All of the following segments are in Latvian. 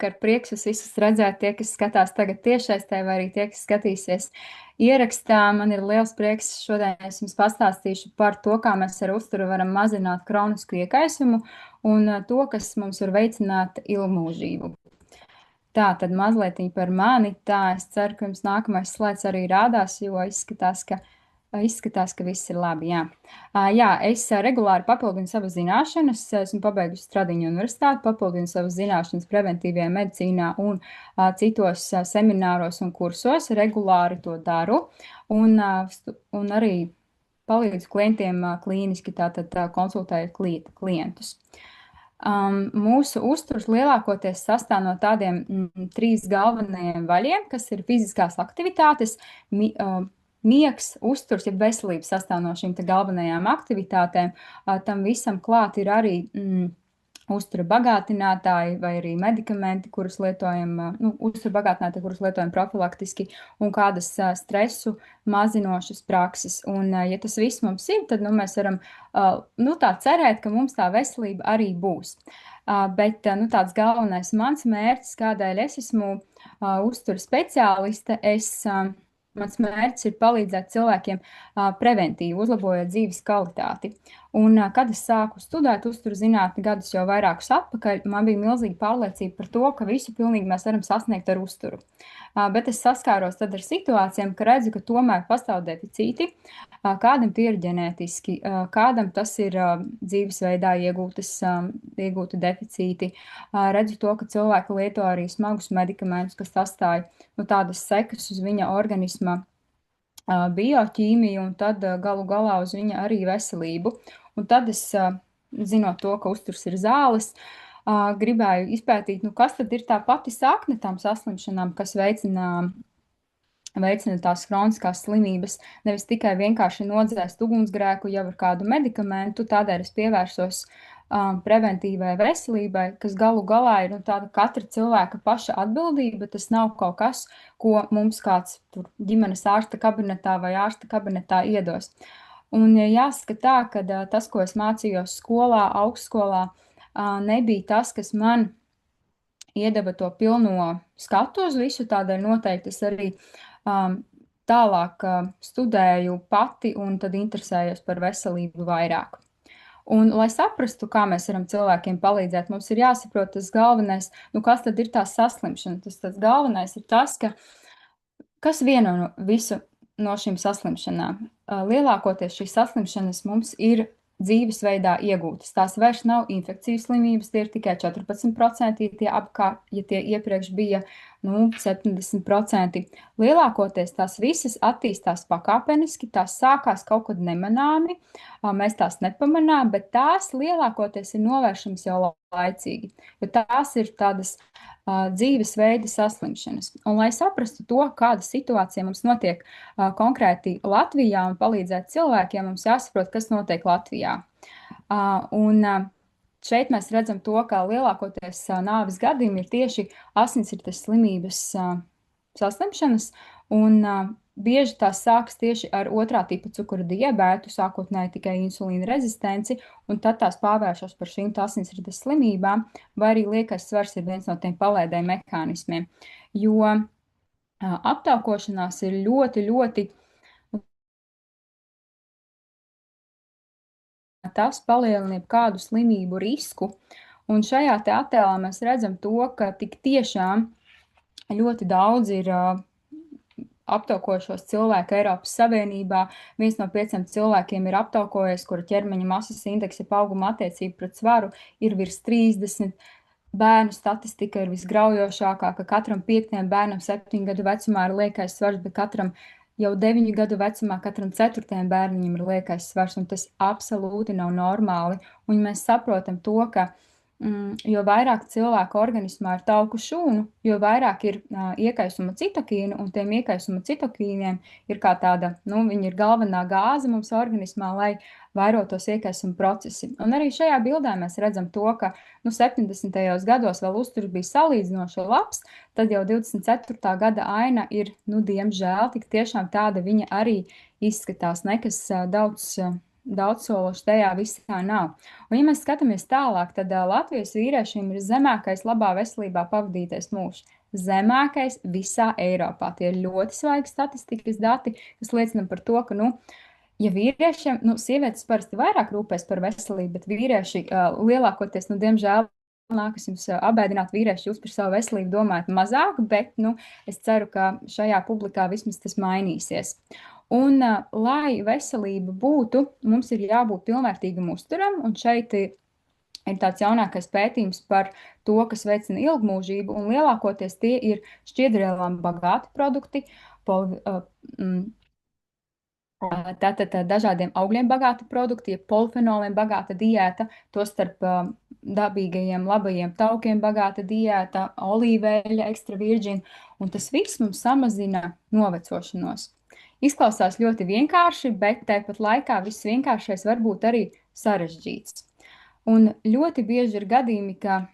Ar prieks jūs visus redzēt, tie, kas skatās tagad tiešsaistē, vai arī tie, kas skatīsies ierakstā. Man ir liels prieks šodien es jums pastāstīšu par to, kā mēs ar uzturu varam mazināt kronisku iekaisumu un to, kas mums var veicināt ilgmūžību. Tā tad mazliet par mani. Tā es ceru, ka jums nākamais slaids arī rādās, jo izskatās, ka viss ir labi. Jā, es regulāri papildinu savas zināšanas. Esmu pabeigusi Stradiņu universitāti, papildinu savas zināšanas preventīvajā medicīnā un citos semināros un kursos. Regulāri to daru un arī palīdzu klientiem klīniski, tātad konsultējot klientus. Mūsu uzturs lielākoties sastāv no tādiem 3 galvenajiem vaļiem, kas ir fiziskās aktivitātes, miegs, uzturs, ja veselība sastāv no šīm te galvenajām aktivitātēm. Tam visam klāt ir arī uztura bagātinātāji vai arī medikamenti, kurus lietojam, uztura bagātinātāji, kurus lietojam profilaktiski, un kādas stresu mazinošas prakses. Un, ja tas viss mums ir, tad mēs varam tā cerēt, ka mums tā veselība arī būs. Bet tāds galvenais mans mērķis, kādēļ es esmu uztura speciāliste, mans mērķis ir palīdzēt cilvēkiem preventīvi, uzlabojot dzīves kvalitāti. Un, kad es sāku studēt uzturzinātni gadus jau vairākus atpakaļ, man bija milzīga pārliecība par to, ka visu pilnīgi mēs varam sasniegt ar uzturu. Bet es saskāros tad ar situācijām, ka redzu, ka tomēr pastāv deficīti, kādam tie ir ģenētiski, kādam tas ir dzīvesveidā iegūti deficīti. Redzu to, ka cilvēki lieto arī smagus medikamentus, kas atstāja tādas sekas uz viņa organisma bioķīmiju un tad galu galā uz viņa arī veselību. Un tad es, zinot to, ka uzturs ir zāles, gribēju izpētīt, kas tad ir tā pati sakne tām saslimšanām, kas veicina tās kroniskās slimības, nevis tikai vienkārši nodzēst ugunsgrēku jau ar kādu medikamentu. Tādēļ es pievērsos preventīvai veselībai, kas galu galā ir tāda katra cilvēka paša atbildība. Tas nav kaut kas, ko mums kāds tur ģimenes ārsta kabinetā vai ārsta kabinetā iedos. Un jāsaka tā, ka tas, ko es mācījos skolā, augstskolā, nebija tas, kas man iedeva to pilno skatu uz visu. Tādēļ noteikti es arī tālāk studēju pati un tad interesējos par veselību vairāk. Un, lai saprastu, kā mēs varam cilvēkiem palīdzēt, mums ir jāsaprot tas galvenais, kas tad ir tā saslimšana. Tas galvenais ir tas, kas vieno visu no šīm saslimšanām. Lielākoties šīs saslimšanas mums ir dzīvesveidā iegūtas. Tās vairs nav infekcijas slimības, tie ir tikai 14%, ja tie iepriekš bija 70%. Lielākoties tās visas attīstās pakāpeniski, tās sākās kaut kad nemanāmi, mēs tās nepamanām, bet tās lielākoties ir novēršams jau laicīgi, jo tās ir tādas dzīvesveida saslimšanas. Un, lai saprastu to, kāda situācija mums notiek konkrēti Latvijā un palīdzēt cilvēkiem, mums jāsaprot, kas notiek Latvijā. Un šeit mēs redzam to, ka lielākoties nāves gadījumi ir tieši asinsrites slimības saslimšanas, un bieži tās sākas tieši ar 2. tipa cukura diabētu, sākotnēji tikai insulīna rezistenci, un tad tās pārvēršas par šīm asinsrites slimībām, vai arī liekais svars ir viens no tiem palēdēju mehānismiem. Jo aptaukošanās ir ļoti, ļoti tas palielina kādu slimību risku, un šajā te attēlā mēs redzam to, ka tik tiešām ļoti daudz ir aptaukojušos cilvēku Eiropas Savienībā. 1 no 5 cilvēkiem ir aptaukojies, kura ķermeņa masas indeksa auguma attiecība pret svaru ir virs 30. Bērnu statistika ir visgraujošākā, ka katram 5. bērnam 7 gadu vecumā ir liekais svars, bet katram jau 9 gadu vecumā, katram 4. bērniņam ir liekais svars, un tas absolūti nav normāli. Un mēs saprotam to, ka jo vairāk cilvēku organismā ir tauku šūnu, jo vairāk ir iekaisuma citokīnu, un tiem iekaisuma citokīniem ir kā tāda, viņi ir galvenā gāze mums organismā, lai vairotos iekaisuma procesi. Un arī šajā bildē mēs redzam to, ka 70. gados vēl uzturs bija salīdzinoši labs, tad jau 24. gada aina ir, diemžēl, tik tiešām tāda viņa arī izskatās, nekas daudz daudzsološi tajā visā nav. Un, ja mēs skatāmies tālāk, tad Latvijas vīriešiem ir zemākais labā veselībā pavadītais mūžs. Zemākais visā Eiropā. Tie ir ļoti svaigi statistikas dati, kas liecina par to, ka, ja vīriešiem, sievietes parasti vairāk rūpēs par veselību, bet vīrieši lielākoties, diemžēl, nākas jums apbēdināt vīrieši, jūs par savu veselību domājat mazāk, bet, es ceru, ka šajā publikā vismaz tas mainīsies. Un, lai veselība būtu, mums ir jābūt pilnvērtīgam uzturam, un šeit ir tāds jaunākais pētījums par to, kas veicina ilgmūžību, un lielākoties tie ir šķiedrvielām bagāti produkti, tātad dažādiem augļiem bagāti produkti, polifenoliem bagāta diēta, tostarp dabīgajiem, labajiem taukiem bagāta diēta, olīveļa, ekstra virģina, un tas viss mums samazina novecošanos. Izklausās ļoti vienkārši, bet tāpat laikā viss vienkāršais var būt arī sarežģīts. Un ļoti bieži ir gadījumi, ka,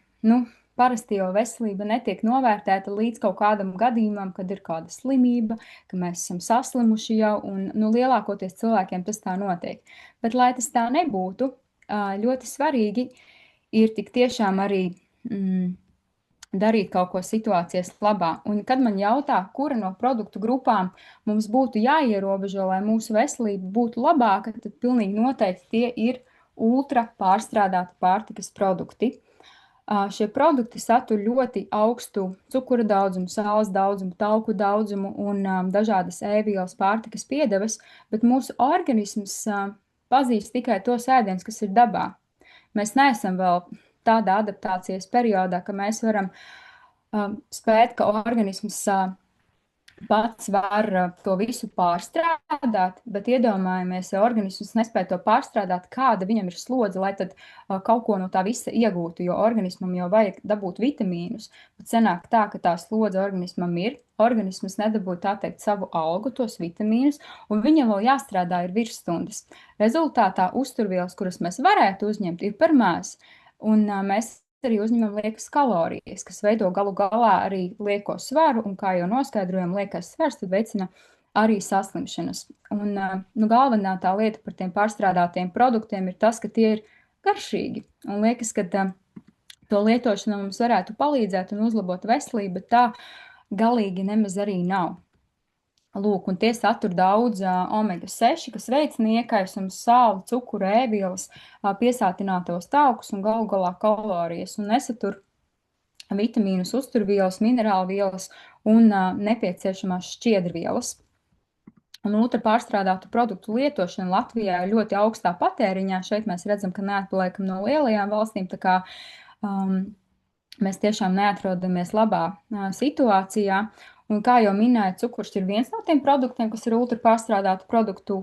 parasti jau veselība netiek novērtēta līdz kaut kādam gadījumam, kad ir kāda slimība, ka mēs esam saslimuši jau, un lielākoties cilvēkiem tas tā notiek. Bet, lai tas tā nebūtu, ļoti svarīgi ir tik tiešām arī darīt kaut ko situācijas labā. Un kad man jautā, kura no produktu grupām mums būtu jāierobežo, lai mūsu veselība būtu labāka, tad pilnīgi noteikti tie ir ultra pārstrādāti pārtikas produkti. Šie produkti satur ļoti augstu cukura daudzumu, sāls daudzumu, tauku daudzumu un dažādas ēvielas pārtikas piedevas, bet mūsu organisms pazīst tikai tos ēdienus, kas ir dabā. Mēs neesam vēl tādā adaptācijas periodā, ka mēs varam spēt, ka organisms pats var to visu pārstrādāt, bet iedomājamies, ja organisms nespēja to pārstrādāt, kāda viņam ir slodze, lai tad kaut ko no tā visa iegūtu, jo organismam jau vajag dabūt vitamīnus, bet sanāk tā, ka tā slodze organismam ir, organisms nedabūja tā teikt savu algu, tos vitamīnus, un viņam vēl jāstrādā ir virsstundas. Rezultātā uzturvielas, kuras mēs varētu uzņemt, ir par maz, un mēs arī uzņemam liekas kalorijas, kas veido galu galā arī lieko svaru, un kā jau noskaidrojam, liekais svars tad veicina arī saslimšanas. Un galvenā tā lieta par tiem pārstrādātiem produktiem ir tas, ka tie ir garšīgi, un liekas, ka to lietošana mums varētu palīdzēt un uzlabot veselību, bet tā galīgi nemaz arī nav. Lūk, un tie satur daudz omega-6, kas veicina iekaisumu, sāli, cukuru, ēvielas, piesātinātos taukus un galu galā kalorijas, un nesatur vitamīnus, uzturvielas, minerālvielas un nepieciešamās šķiedrvielas. Un ultra pārstrādātu produktu lietošana Latvijā ir ļoti augstā patēriņā. Šeit mēs redzam, ka neatpaliekam no lielajām valstīm, tā kā mēs tiešām neatrodamies labā situācijā. Un kā jau minēju, cukurs ir viens no tiem produktiem, kas ir ultra pārstrādātu produktu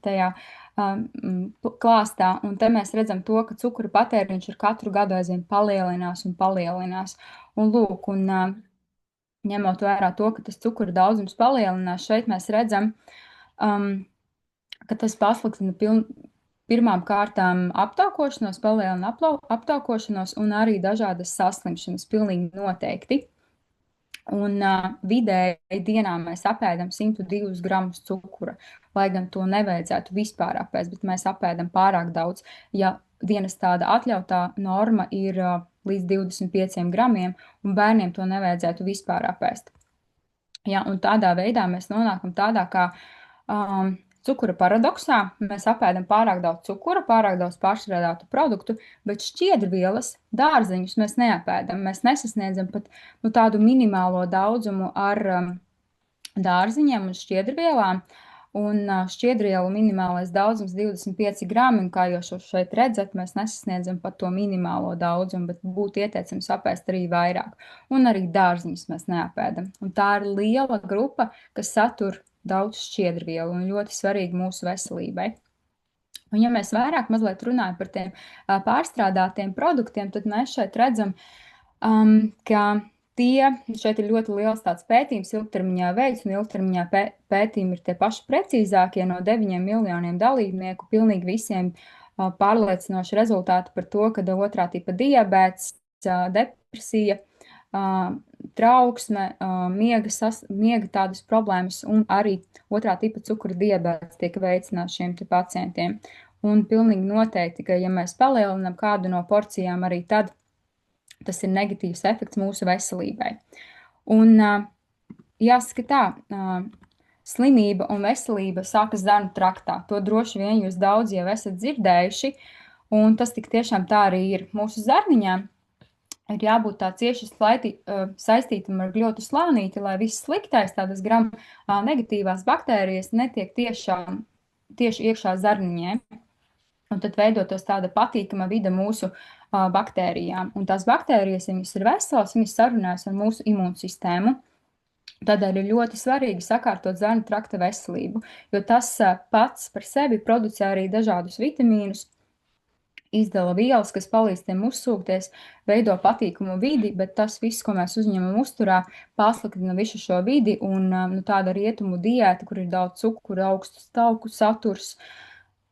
tajā klāstā. Un te mēs redzam to, ka cukura patēriņš ir katru gadu aizvien palielinās un palielinās. Un lūk, ņemot vērā to, ka tas cukura daudzums palielinās, šeit mēs redzam, ka tas pasliktina pirmām kārtām aptaukošanos, palielina aptaukošanos un arī dažādas saslimšanas pilnīgi noteikti. Un vidēji dienā mēs apēdam 102 gramus cukura, lai gan to nevajadzētu vispār apēst, bet mēs apēdam pārāk daudz. Ja dienas tāda atļautā norma ir līdz 25 gramiem, un bērniem to nevajadzētu vispār apēst. Ja, un tādā veidā mēs nonākam tādā kā cukura paradoksā. Mēs apēdam pārāk daudz cukura, pārāk daudz pārstrādātu produktu, bet šķiedrvielas, dārzeņus mēs neapēdam. Mēs nesasniedzam pat tādu minimālo daudzumu ar dārziņiem un šķiedrvielām. Un šķiedrvielu minimālais daudzums 25 grami, un kā jūs šeit redzat, mēs nesasniedzam pat to minimālo daudzumu, bet būtu ieteicams apēst arī vairāk. Un arī dārziņus mēs neapēdam. Un tā ir liela grupa, kas satur daudz šķiedrvielu un ļoti svarīgi mūsu veselībai. Un ja mēs vairāk mazliet runājam par tiem pārstrādātiem produktiem, tad mēs šeit redzam, ka šeit ir ļoti liels tāds pētījums ilgtermiņā veids, un ilgtermiņā pētījumi ir tie paši precīzākie no 9 miljoniem dalībnieku, pilnīgi visiem pārliecinoši rezultāti par to, ka otrā tipa diabēts, depresija, trauksme, miega tādas problēmas un arī otrā tipa cukura diabetes tiek veicināts šiem te pacientiem. Un pilnīgi noteikti, ka ja mēs palielinām kādu no porcijām, arī tad tas ir negatīvs efekts mūsu veselībai. Un jāsaka tā, slimība un veselība sākas zarnu traktā. To droši vien jūs daudz jau esat dzirdējuši, un tas tik tiešām tā arī ir. Mūsu zarniņām ir jābūt tā cieši saistītam ar gļotu slānīti, lai viss sliktais, tādas gram negatīvās baktērijas netiek tieši iekšā zarniņē. Un tad veidotos tāda patīkama vide mūsu baktērijām. Un tās baktērijas, ja viņas ir veselas, viņas sarunājas ar mūsu imūnsistēmu. Tādēļ ir ļoti svarīgi sakārtot zarnu trakta veselību, jo tas pats par sevi producē arī dažādus vitamīnus, izdala vielas, kas palīdz tiem uzsūkties, veido patīkamu vidi, bet tas viss, ko mēs uzņemam uzturā, pasliktina visu šo vidi, un tāda rietumu diēta, kur ir daudz cukura, augsts tauku saturs,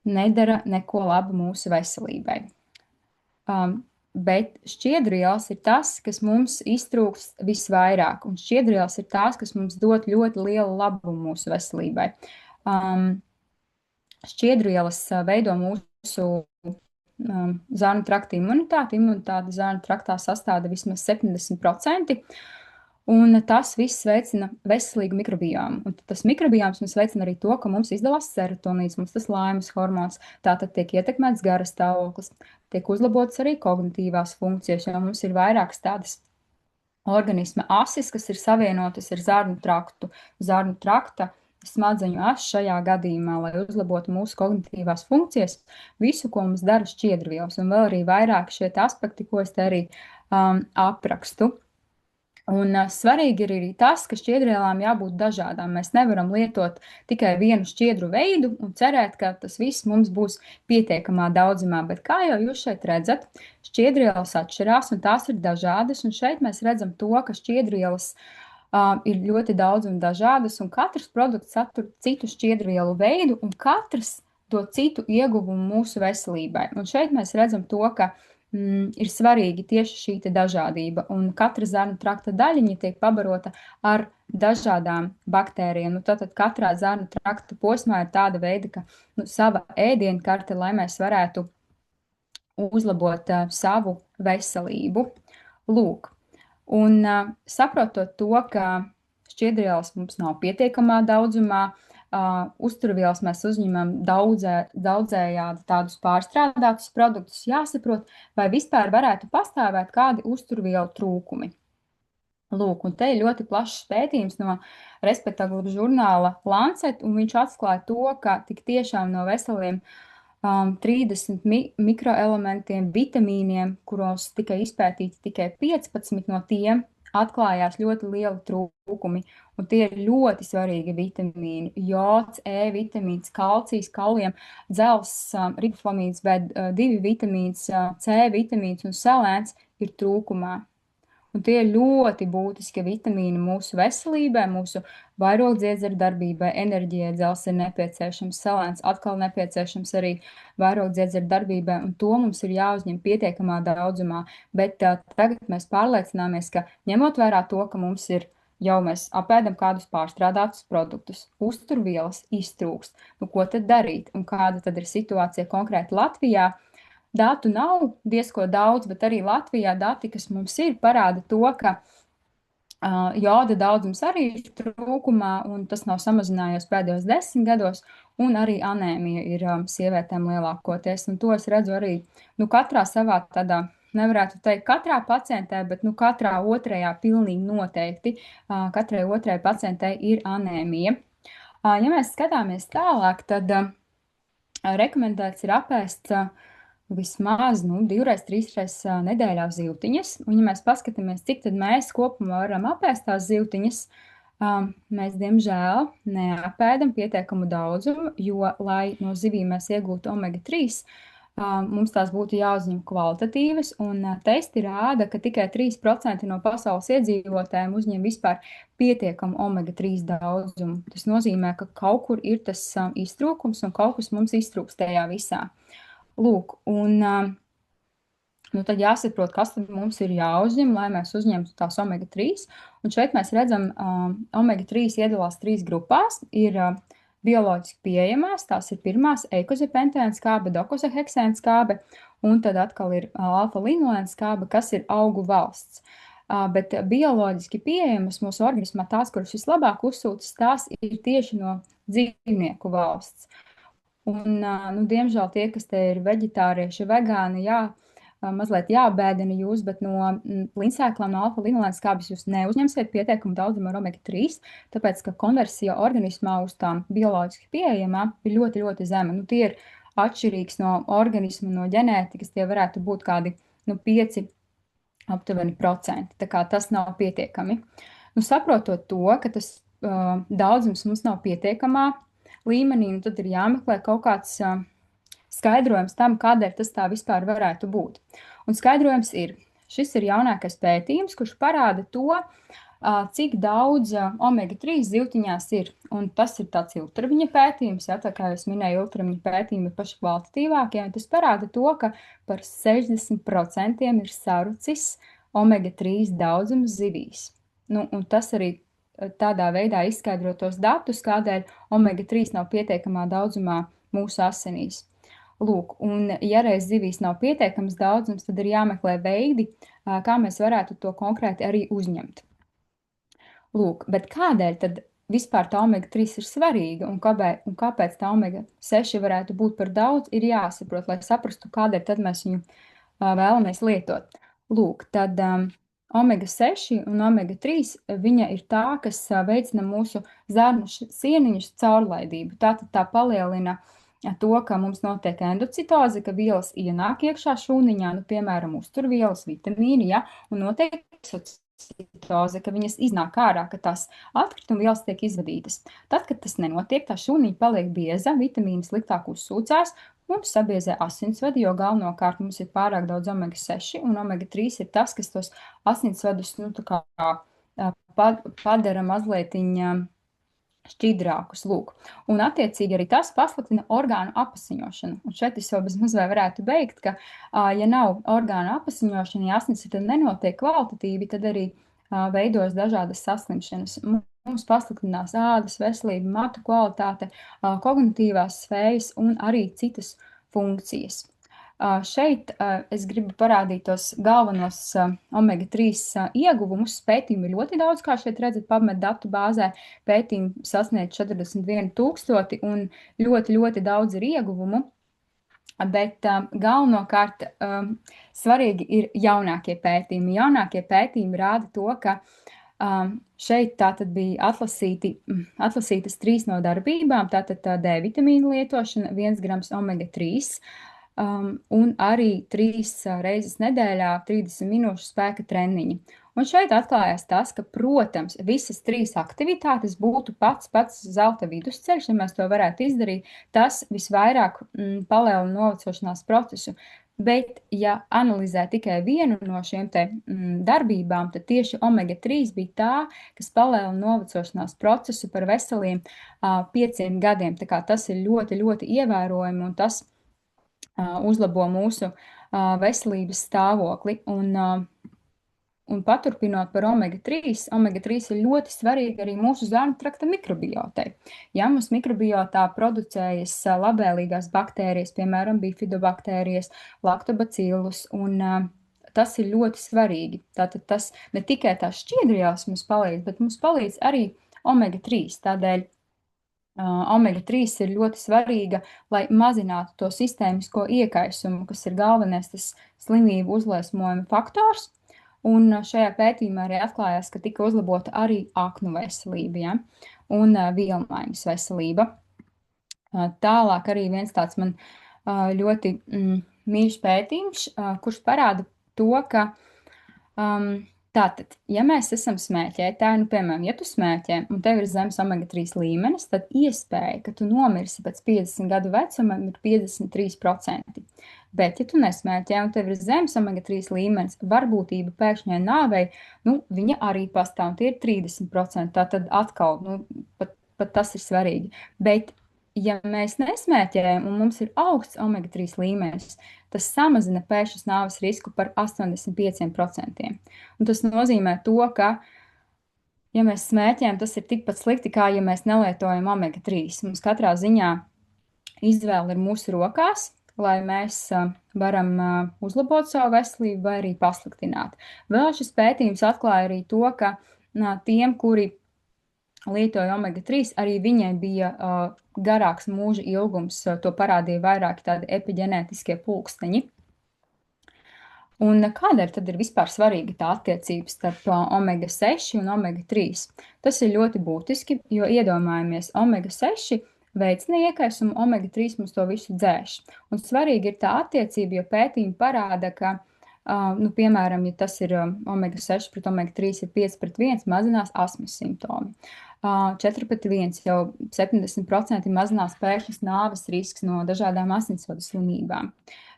nedara neko labu mūsu veselībai. Bet šķiedrvielas ir tas, kas mums iztrūkst visvairāk, un šķiedrvielas ir tās, kas mums dod ļoti lielu labumu mūsu veselībai. Šķiedrvielas veido mūsu zarnu trakta imunitāti. Imunitāte zarnu traktā sastāda vismaz 70%. Un tas viss veicina veselīgu mikrobiomu. Un tas mikrobioms mums veicina arī to, ka mums izdalās serotonīns, mums tas laimes hormons. Tātad tiek ietekmēts garas stāvoklis, tiek uzlabotas arī kognitīvās funkcijas, jo mums ir vairākas tādas organisma asis, kas ir savienotas ar zarnu traktu. Zarnu trakta smadzeņu as šajā gadījumā, lai uzlabotu mūsu kognitīvās funkcijas, visu, ko mums dara šķiedrvielas, un vēl arī vairāk šie aspekti, ko es te arī aprakstu. Un svarīgi ir arī tas, ka šķiedrvielām jābūt dažādām. Mēs nevaram lietot tikai vienu šķiedru veidu un cerēt, ka tas viss mums būs pietiekamā daudzumā. Bet kā jau jūs šeit redzat, šķiedrvielas atšķirās un tās ir dažādas. Un šeit mēs redzam to, ka šķiedrvielas ir ļoti daudz un dažādas, un katrs produkts satur citu šķiedrvielu veidu, un katrs dod citu ieguvumu mūsu veselībai. Un šeit mēs redzam to, ka ir svarīgi tieši šī dažādība, un katra zarnu trakta daļiņa tiek pabarota ar dažādām baktērijām. Tātad katrā zarnu trakta posmā ir tāda veida, ka sava ēdienkarte, lai mēs varētu uzlabot savu veselību. Lūk, un saprotot to, ka šķiedrvielas mums nav pietiekamā daudzumā, uzturvielas mēs uzņemam daudzējādi tādus pārstrādātus produktus, jāsaprot, vai vispār varētu pastāvēt kādi uzturvielu trūkumi. Lūk, un te ir ļoti plašs pētījums no respektabla žurnāla Lancet, un viņš atklāja to, ka tik tiešām no veseliem 30 mikroelementiem, vitamīniem, kuros tika izpētīti tikai 15 no tiem, atklājās ļoti lieli trūkumi, un tie ir ļoti svarīgi vitamīni. Jods, E vitamīns, kalcijs, kauliem, dzels, riboflavīns, B2 vitamīns, C vitamīns un selēns ir trūkumā. Un tie ir ļoti būtiski vitamīni mūsu veselībai, mūsu vairogdziedzera darbībai, enerģijai. Dzels ir nepieciešams, selēns atkal nepieciešams arī vairogdziedzera darbībai, un to mums ir jāuzņem pietiekamā daudzumā. Bet tagad mēs pārliecināmies, ka ņemot vērā to, ka mums ir jau mēs apēdam kādus pārstrādātus produktus, uzturvielas iztrūkst. Ko tad darīt? Un kāda tad ir situācija konkrēti Latvijā? Datu nav diezko daudz, bet arī Latvijā dati, kas mums ir, parāda to, ka joda daudzums arī ir trūkumā, un tas nav samazinājies pēdējos 10 gados, un arī anēmija ir sievietēm lielākoties. Un to es redzu arī katrā savā tādā, nevarētu teikt katrā pacientē, bet katrā otrajā pilnīgi noteikti. Katrai otrai pacientei ir anēmija. Ja mēs skatāmies tālāk, tad rekomendēts ir apēst vismaz 2-3 nedēļā zivtiņas. Un, ja mēs paskatāmies, cik tad mēs kopumā varam apēst tās zivtiņas, mēs, diemžēl, neapēdam pietiekamu daudzumu, jo, lai no zivīm mēs iegūtu omega-3, mums tās būtu jāuzņem kvalitatīvas, un testi rāda, ka tikai 3% no pasaules iedzīvotājiem uzņem vispār pietiekamu omega-3 daudzumu. Tas nozīmē, ka kaut kur ir tas iztrūkums, un kaut kas mums iztrūkst tajā visā. Lūk, un Nu, tad jāsaprot, kas tad mums ir jāuzņem, lai mēs uzņemtu tās omega-3. Un šeit mēs redzam, omega-3 iedalās 3 grupās. Ir bioloģiski pieejamās, tās ir pirmās eikozipentēna skābe, dokosaheksēna skābe, un tad atkal ir alfa-linolēna skābe, kas ir augu valsts. Bet bioloģiski pieejamas mūsu organismā tās, kuras vislabāk uzsūcas, tās ir tieši no dzīvnieku valsts. Un, nu, diemžēl tie, kas te ir veģetārieši, vegāni, mazliet jābēdina jūs, bet no linsēklām, no alfa-linolēna skābes jūs neuzņemsiet pietiekumu daudzumu ar omega-3, tāpēc, ka konversija organismā uz tām bioloģiski pieejamām ir ļoti, ļoti zema. Nu, tie ir atšķirīgs no organismu, no ģenētikas, tie varētu būt kādi 5 aptuveni procenti. Tā kā tas nav pietiekami. Nu, saprotot to, ka tas daudzums mums nav pietiekamā līmenī, un tad ir jāmeklē kaut kāds skaidrojums tam, kādēļ tas tā vispār varētu būt. Un skaidrojums ir, šis ir jaunākais pētījums, kurš parāda to, cik daudz omega-3 zivtiņās ir. Un tas ir tāds ilgtermiņa pētījums, tā kā es minēju, ilgtermiņa pētījumi ir paši kvalitatīvākie, un tas parāda to, ka par 60% ir sarucis omega-3 daudzums zivīs. Nu, un tas arī tādā veidā izskaidro tos datus, kādēļ omega-3 nav pietiekamā daudzumā mūsu asinīs. Lūk, un ja reiz zivīs nav pietiekams daudzums, tad ir jāmeklē veidi, kā mēs varētu to konkrēti arī uzņemt. Lūk, bet kādēļ tad vispār tā omega-3 ir svarīga un kāpēc tā omega-6 varētu būt par daudz, ir jāsaprot, lai saprastu, kādēļ tad mēs viņu vēlamies lietot. Lūk, tad omega-6 un omega-3 viņa ir tā, kas veicina mūsu zarnu sieniņu caurlaidību. Tātad tā palielina to, ka mums notiek endocitoze, ka vielas ienāk iekšā šūniņā, nu, piemēram, uzturvielas, vitamīni, un notiek citoze, ka viņas iznāk ārā, ka tās atkrituma vielas tiek izvadītas. Tad, kad tas nenotiek, tā šūniņa paliek bieza, vitamīni sliktāk uzsūcās, mums sabiezē asinsvadi, jo galvenokārt mums ir pārāk daudz omega-6, un omega-3 ir tas, kas tos asinsvadus, nu, tā kā padara mazlietiņa šķidrākus, lūk. Un attiecīgi arī tas pasliktina orgānu apasiņošanu. Un šeit es jau bez mazvai varētu beigt, ka, ja nav orgānu apasiņošana, ja asinsvadi nenotiek kvalitatīvi, tad arī veidos dažādas saslimšanas. Mums pasliktinās ādas veselība, matu kvalitāte, kognitīvās spējas un arī citas funkcijas. Šeit es gribu parādīt tos galvenos omega-3 ieguvumus. Pētījumi ir ļoti daudz, kā šeit redzat, PubMed datu bāzē. Pētījumi sasniedz 41 000 un ļoti, ļoti daudz ir ieguvumu. Bet galvenokārt svarīgi ir jaunākie pētījumi. Jaunākie pētījumi rāda to, ka šeit tātad bija atlasītas 3 no darbībām, tātad D vitamīna lietošana, 1 grams omega-3, un arī 3 reizes nedēļā 30 minūšu spēka treniņi. Un šeit atklājās tas, ka, protams, visas 3 aktivitātes būtu pats zelta vidusceļš, ja mēs to varētu izdarīt, tas visvairāk palielina novecošanās procesu. Bet, ja analizē tikai vienu no šiem te darbībām, tad tieši omega-3 bija tā, kas palielina novecošanās procesu par veseliem 5 gadiem. Tā kā tas ir ļoti, ļoti ievērojami, un tas uzlabo mūsu veselības stāvokli. Un paturpinot par omega-3, omega-3 ir ļoti svarīgi arī mūsu zarnu trakta mikrobiotai. Ja mums mikrobiotā producējas labvēlīgās baktērijas, piemēram, bifidobaktērijas, laktobacillus, un tas ir ļoti svarīgi. Tātad tas ne tikai tās šķiedrvielas mums palīdz, bet mums palīdz arī omega-3. Tādēļ omega-3 ir ļoti svarīga, lai mazinātu to sistēmisko iekaisumu, kas ir galvenais tas slimību uzliesmojuma faktors. Un šajā pētījumā arī atklājās, ka tika uzlabota arī aknu veselība, un vielmaiņas veselība. Tālāk arī viens tāds man ļoti mīļš pētījums, kurš parāda to, ka tātad, ja mēs esam smēķētāji, nu, piemēram, ja tu smēķē un tev ir zems omega-3 līmenis, tad iespēja, ka tu nomirsi pēc 50 gadu vecuma, ir 53%. Bet, ja tu nesmēķē un tev ir zems omega-3 līmenis, varbūtība pēkšņai nāvei, nu, viņa arī pastāv, un tie ir 30%. Tātad atkal, nu, pat tas ir svarīgi. Bet, ja mēs nesmēķējam un mums ir augsts omega-3 līmenis, tas samazina pēšas nāves risku par 85%. Un tas nozīmē to, ka, ja mēs smēķējam, tas ir tikpat slikti, kā ja mēs nelietojam omega-3. Mums katrā ziņā izvēle ir mūsu rokās, lai mēs varam uzlabot savu veselību vai arī pasliktināt. Vēl šis pētījums atklāja arī to, ka tiem, kuri lietoja omega-3, arī viņai bija garāks mūža ilgums. To parādīja vairāki tādi epiģenētiskie pulksteņi. Un kādēļ tad ir vispār svarīga tā attiecība starp omega-6 un omega-3? Tas ir ļoti būtiski, jo iedomājamies, omega-6 veicina iekaisumu, omega-3 mums to visu dzēš. Un svarīgi ir tā attiecība, jo pētījumi parāda, ka, piemēram, ja tas ir omega-6 pret omega-3 ir 5:1, mazinās astmas simptomi. 4:1 jau 70% mazinās pēkšņas nāves risks no dažādām asinsvadu slimībām.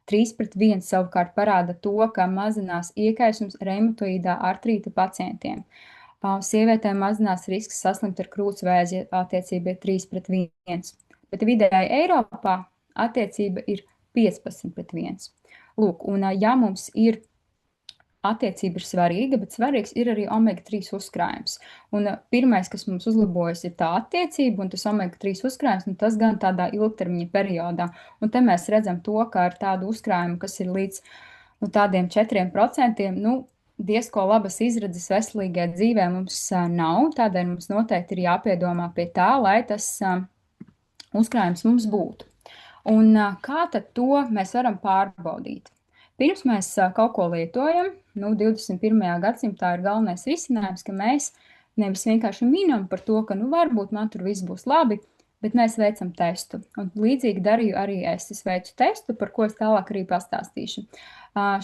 3:1 savukārt parāda to, ka mazinās iekaisums reumatoīdā artrīta pacientiem. Sievietēm mazinās risks saslimt ar krūtsvēzi, ja attiecība ir 3:1. Bet vidēji Eiropā attiecība ir 15:1. Lūk, un ja mums ir attiecība ir svarīga, bet svarīgs ir arī omega-3 uzkrājums. Un pirmais, kas mums uzlabojas, ir tā attiecība, un tas omega-3 uzkrājums, un tas gan tādā ilgtermiņa periodā. Un te mēs redzam to, ka ar tādu uzkrājumu, kas ir līdz tādiem 4%, diezko labas izredzes veselīgai dzīvē mums nav. Tādēļ mums noteikti ir jāpiedomā pie tā, lai tas uzkrājums mums būtu. Un kā tad to mēs varam pārbaudīt? Pirms mēs kaut ko lietojam, 21. gadsimtā ir galvenais risinājums, ka mēs nevis vienkārši minam par to, ka varbūt man tur viss būs labi, bet mēs veicam testu. Un līdzīgi darīju arī es. Es veicu testu, par ko es tālāk arī pastāstīšu.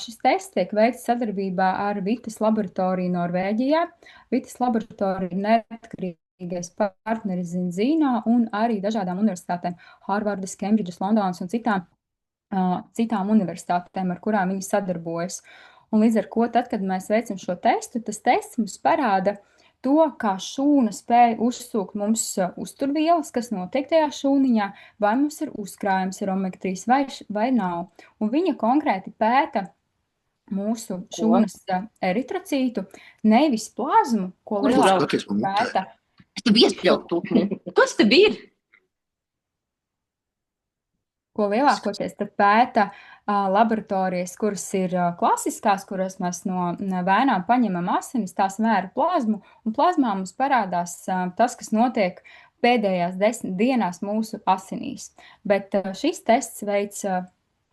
Šis tests tiek veikts sadarbībā ar Vitas laboratoriju Norvēģijā. Vitas laboratorija ir neatkarīgais partneris Zinzino un arī dažādām universitātēm - Harvardas, Kembridžas, Londonas un citām universitātēm, ar kurām viņi sadarbojas. Un līdz ar ko tad, kad mēs veicam šo testu, tas tests mums parāda to, kā šūna spēja uzsūkt mums uzturvielas, kas notiek tajā šūniņā, vai mums ir uzkrājums ar omega-3 vai nav. Un viņa konkrēti pēta mūsu šūnas eritrocītu, nevis plazmu, ko lielākoties pēta. Es tev iespļauju tukni. Kas tev ir? Ko lielākoties tad pēta laboratorijas, kuras ir klasiskās, kuras mēs no vēnām paņemam asinis, tās mēra plazmu, un plazmā mums parādās tas, kas notiek pēdējās 10 dienās mūsu asinīs. Bet šis tests veic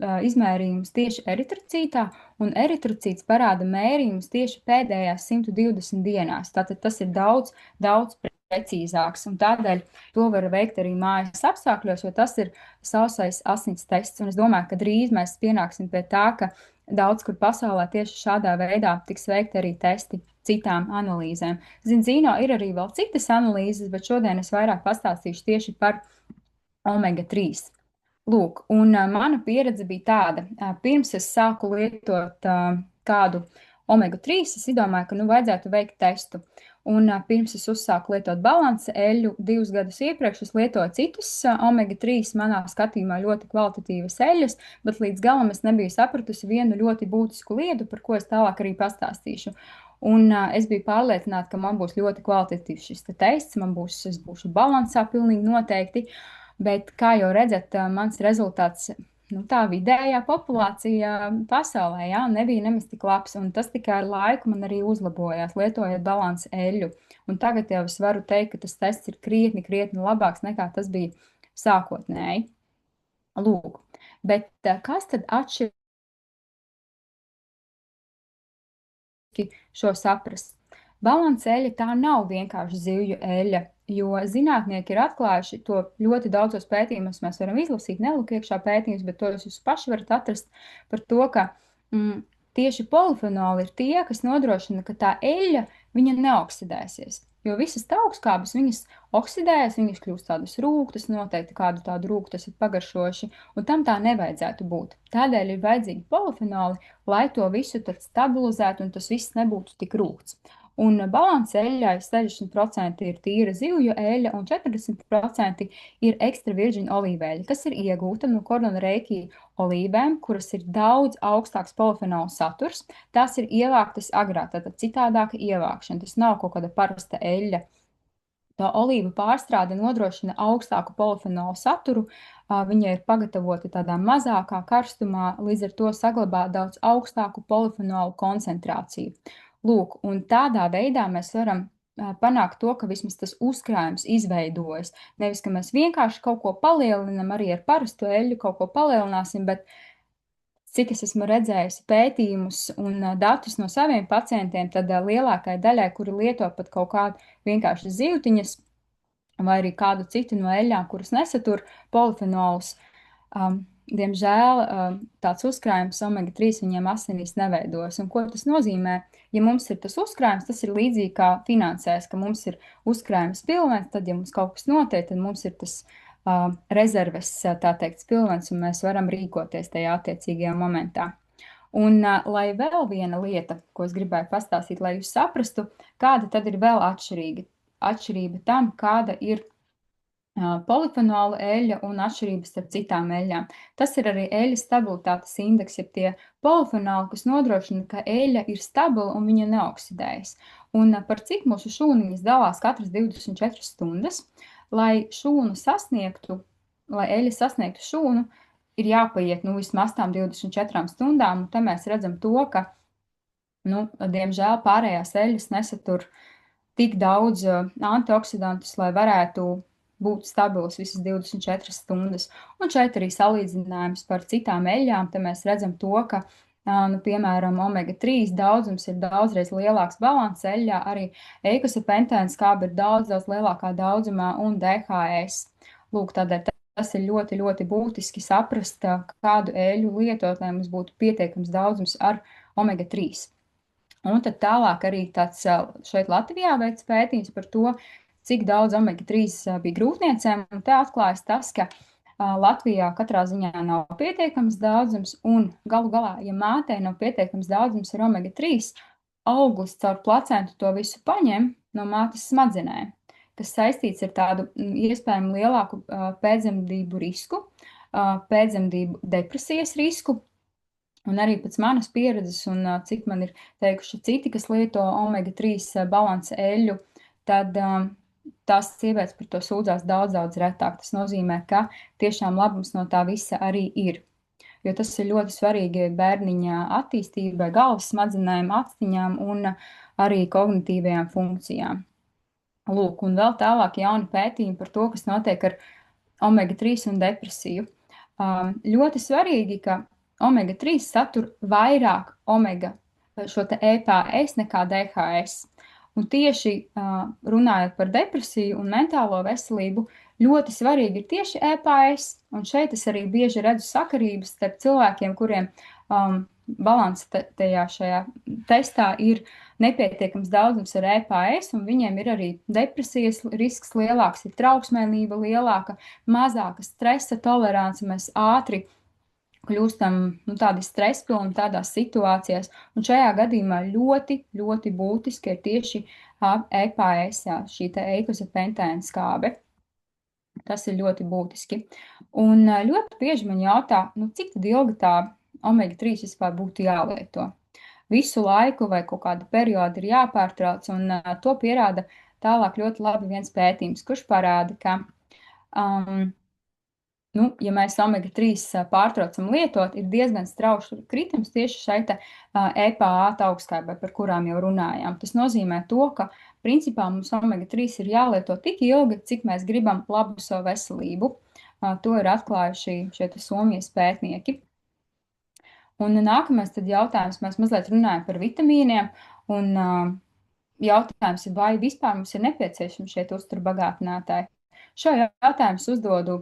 izmērījumus tieši eritrocītā, un eritrocīts parāda mērījumus tieši pēdējās 120 dienās. Tātad tas ir daudz precīzāks, un tādēļ to var veikt arī mājas apstākļos, jo tas ir sausais asins tests, un es domāju, ka drīz mēs pienāksim pie tā, ka daudz kur pasaulē tieši šādā veidā tiks veikti arī testi citām analīzēm. Zinzino ir arī vēl citas analīzes, bet šodien es vairāk pastāstīšu tieši par omega-3. Lūk, un mana pieredze bija tāda. Pirms es sāku lietot kādu omega-3, es izdomāju, ka vajadzētu veikt testu. Un pirms es uzsāku lietot balansa eļļu 2 gadus iepriekš, es lietoju citus omega-3, manā skatījumā ļoti kvalitatīvas eļļas, bet līdz galam es nebiju sapratusi vienu ļoti būtisku lietu, par ko es tālāk arī pastāstīšu. Un es biju pārliecināta, ka man būs ļoti kvalitatīvs šis tests, es būšu balansā pilnīgi noteikti, bet, kā jau redzat, mans rezultāts tā vidējā populācija pasaulē, nebija nemaz tik labs, un tas tikai ar laiku man arī uzlabojās, lietojot balansa eļļu. Un tagad jau es varu teikt, ka tas tests ir krietni labāks nekā tas bija sākotnēji. Lūk, bet kas tad atšķir šo saprast? Balansa eļļa tā nav vienkārši zivju eļļa, jo zinātnieki ir atklājuši to ļoti daudzos pētījumos, mēs varam izlasīt, nelūk iekšā pētījumus, bet to jūs paši varat atrast par to, ka tieši polifenoli ir tie, kas nodrošina, ka tā eļļa, viņa neoksidēsies. Jo visas taukskābes, viņas oksidējas, viņas kļūst tādas rūgtas, noteikti kādu tādu rūgtu esat pagaršojuši, un tam tā nevajadzētu būt. Tādēļ ir vajadzīgi polifenoli, lai to visu tad stabilizētu un tas viss nebūtu tik rūgts. Un balanss eļļai 60% ir tīra zivju eļļa un 40% ir ekstra virģina olīveļļa, kas ir iegūta no Cordon Reiki olīvēm, kuras ir daudz augstāks polifenolu saturs. Tās ir ievāktas agrāk, tātad citādāka ievākšana. Tas nav kaut kāda parasta eļļa. Tā olīvu pārstrāde nodrošina augstāku polifenolu saturu, viņa ir pagatavota tādā mazākā karstumā, līdz ar to saglabā daudz augstāku polifenolu koncentrāciju. Lūk, un tādā veidā mēs varam panākt to, ka vismaz tas uzkrājums izveidojas. Nevis, ka mēs vienkārši kaut ko palielinam, arī ar parasto eļļu kaut ko palielināsim, bet cik es esmu redzējusi pētījumus un datus no saviem pacientiem, tad lielākai daļai, kuri lieto pat kaut kādu vienkārši zivtiņas vai arī kādu citu no eļļām, kuras nesatur polifenolus, diemžēl tāds uzkrājums omega-3 viņiem asinīs neveidojas. Un ko tas nozīmē? Ja mums ir tas uzkrājums, tas ir līdzīgi kā finansēs, ka mums ir uzkrājums pilvens, tad, ja mums kaut kas notiek, tad mums ir tas rezerves, tā teikt, pilvens, un mēs varam rīkoties tajā attiecīgajā momentā. Un lai vēl viena lieta, ko es gribēju pastāstīt, lai jūs saprastu, kāda tad ir vēl atšķirība tam, kāda ir polifenola eļļa un atšķirības starp citām eļļām. Tas ir arī eļļas stabilitātes indeks, ja tie polifenoli, kas nodrošina, ka eļļa ir stabila un viņa neoksidējas. Un par cik mūsu šūniņas dalās katras 24 stundas, lai šūnu sasniegtu, lai eļļa sasniegtu šūnu, ir jāpaiet vismaz tām 24 stundām, un te mēs redzam to, ka, diemžēl pārējās eļļas nesatur tik daudz antioksidantus, lai varētu būt stabils visas 24 stundas. Un šeit arī salīdzinājums par citām eļļām, te mēs redzam to, ka, piemēram, omega-3 daudzums ir daudzreiz lielāks balanss eļļā, arī eikosapentēna skābe ir daudz lielākā daudzumā un DHS. Lūk, tādēļ tas ir ļoti, ļoti būtiski saprast, kādu eļļu lietot, lai mums būtu pietiekams daudzums ar omega-3. Un tad tālāk arī tāds šeit Latvijā veikts pētījums par to, cik daudz omega-3 bija grūtniecēm, un te atklājas tas, ka Latvijā katrā ziņā nav pietiekams daudzums, un galu galā, ja mātei nav pietiekams daudzums ar omega-3, auglis caur placentu to visu paņem no mātes smadzenēm, kas saistīts ar tādu iespējami lielāku pēcdzemdību risku, pēcdzemdību depresijas risku, un arī pēc manas pieredzes, un cik man ir teikuši citi, kas lieto omega-3 balansa eļļu, tad tās sievietes par to sūdzās daudz retāk. Tas nozīmē, ka tiešām labums no tā visa arī ir. Jo tas ir ļoti svarīgi bērniņa attīstībai, galvas smadzenēm, actiņām un arī kognitīvajām funkcijām. Lūk, un vēl tālāk jauni pētījumi par to, kas notiek ar omega-3 un depresiju. Ļoti svarīgi, ka omega-3 satur vairāk šo te EPS nekā DHS. Un tieši runājot par depresiju un mentālo veselību, ļoti svarīgi ir tieši EPS. Un šeit es arī bieži redzu sakarības starp cilvēkiem, kuriem balanss šajā testā ir nepietiekams daudzums ar EPS, un viņiem ir arī depresijas risks lielāks, ir trauksmēnība lielāka, mazāka stresa tolerance, mēs ātri kļūstam tādi stresspilni tādās situācijās, un šajā gadījumā ļoti, ļoti būtiski ir tieši EPS, šī te eikosapentēna skābe. Tas ir ļoti būtiski. Un ļoti bieži man jautā, cik tad ilgi tā omega-3 vispār būtu jālieto? Visu laiku vai kaut kādu periodu ir jāpārtrauc, un to pierāda tālāk ļoti labi viens pētījums, kurš parāda, ka ja mēs omega-3 pārtraucam lietot, ir diezgan strauši kritums tieši šeit EPA augstskaibai, par kurām jau runājām. Tas nozīmē to, ka principā mums omega-3 ir jālieto tik ilgi, cik mēs gribam labu savu veselību. To ir atklājuši šie Somijas pētnieki. Un nākamais tad jautājums, mēs mazliet runājam par vitamīniem, un jautājums ir, vai vispār mums ir nepieciešami šie uzturbagātinātāji. Šo jautājumu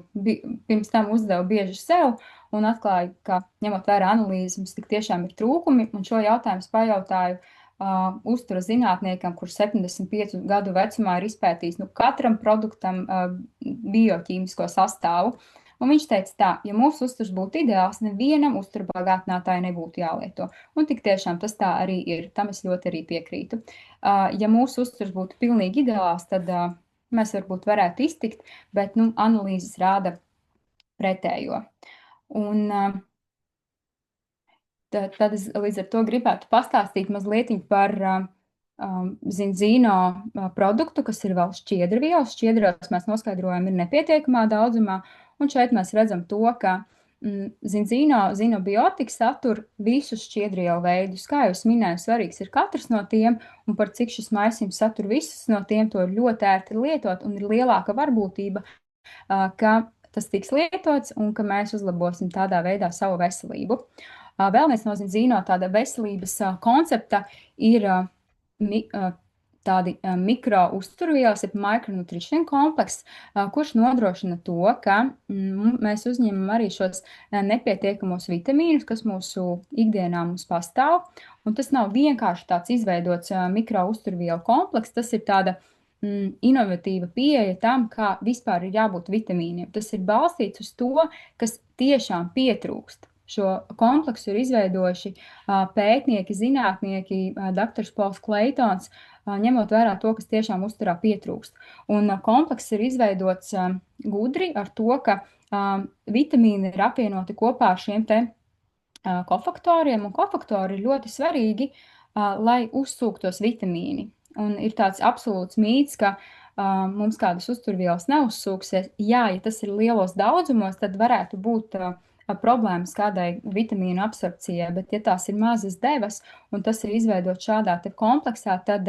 pirms tam uzdevu bieži sev un atklāju, ka ņemot vērā analīzes, mums tik tiešām ir trūkumi, un šo jautājumu pajautāju uztura zinātniekam, kurš 75 gadu vecumā ir izpētījis katram produktam bioķīmisko sastāvu. Un viņš teica tā, ja mūsu uzturs būtu ideāls, nevienam uzturbagātinātāji nebūtu jālieto. Un tik tiešām tas tā arī ir. Tam es ļoti arī piekrītu. Ja mūsu uzturs būtu pilnīgi ideāls, tad mēs varbūt varētu iztikt, bet analīzes rāda pretējo. Un tad es līdz ar to gribētu pastāstīt mazliet par zinzīno produktu, kas ir vēl šķiedrvielas. Šķiedrvielas mēs noskaidrojam ir nepietiekamā daudzumā, un šeit mēs redzam to, ka zinobiotika satur visus šķiedrvielu veidus. Kā jau es minēju, svarīgs ir katrs no tiem, un par cik šis maisījums satur visus no tiem, to ir ļoti ērti lietot, un ir lielāka varbūtība, ka tas tiks lietots un ka mēs uzlabosim tādā veidā savu veselību. Vēl viens no zinzīno tāda veselības koncepta ir tādi mikro uzturvielas, micronutrition komplekss, kurš nodrošina to, ka mēs uzņemam arī šos nepietiekamos vitamīnus, kas mūsu ikdienā mums pastāv. Un tas nav vienkārši tāds izveidots mikro uzturvielu komplekss, tas ir tāda inovatīva pieeja tam, kā vispār ir jābūt vitamīniem. Tas ir balstīts uz to, kas tiešām pietrūkst. Šo kompleksu ir izveidojuši pētnieki, zinātnieki, doktors Pols Kleitons, ņemot vērā to, kas tiešām uzturā pietrūkst. Un komplekss ir izveidots gudri ar to, ka vitamīni ir apvienoti kopā ar šiem te kofaktoriem, un kofaktori ir ļoti svarīgi, lai uzsūktos vitamīni. Un ir tāds absolūts mīts, ka mums kādas uzturvielas neuzsūksies. Jā, ja tas ir lielos daudzumos, tad varētu būt problēmas kādai vitamīnu absorpcijai, bet ja tās ir mazas devas un tas ir izveidot šādā te kompleksā, tad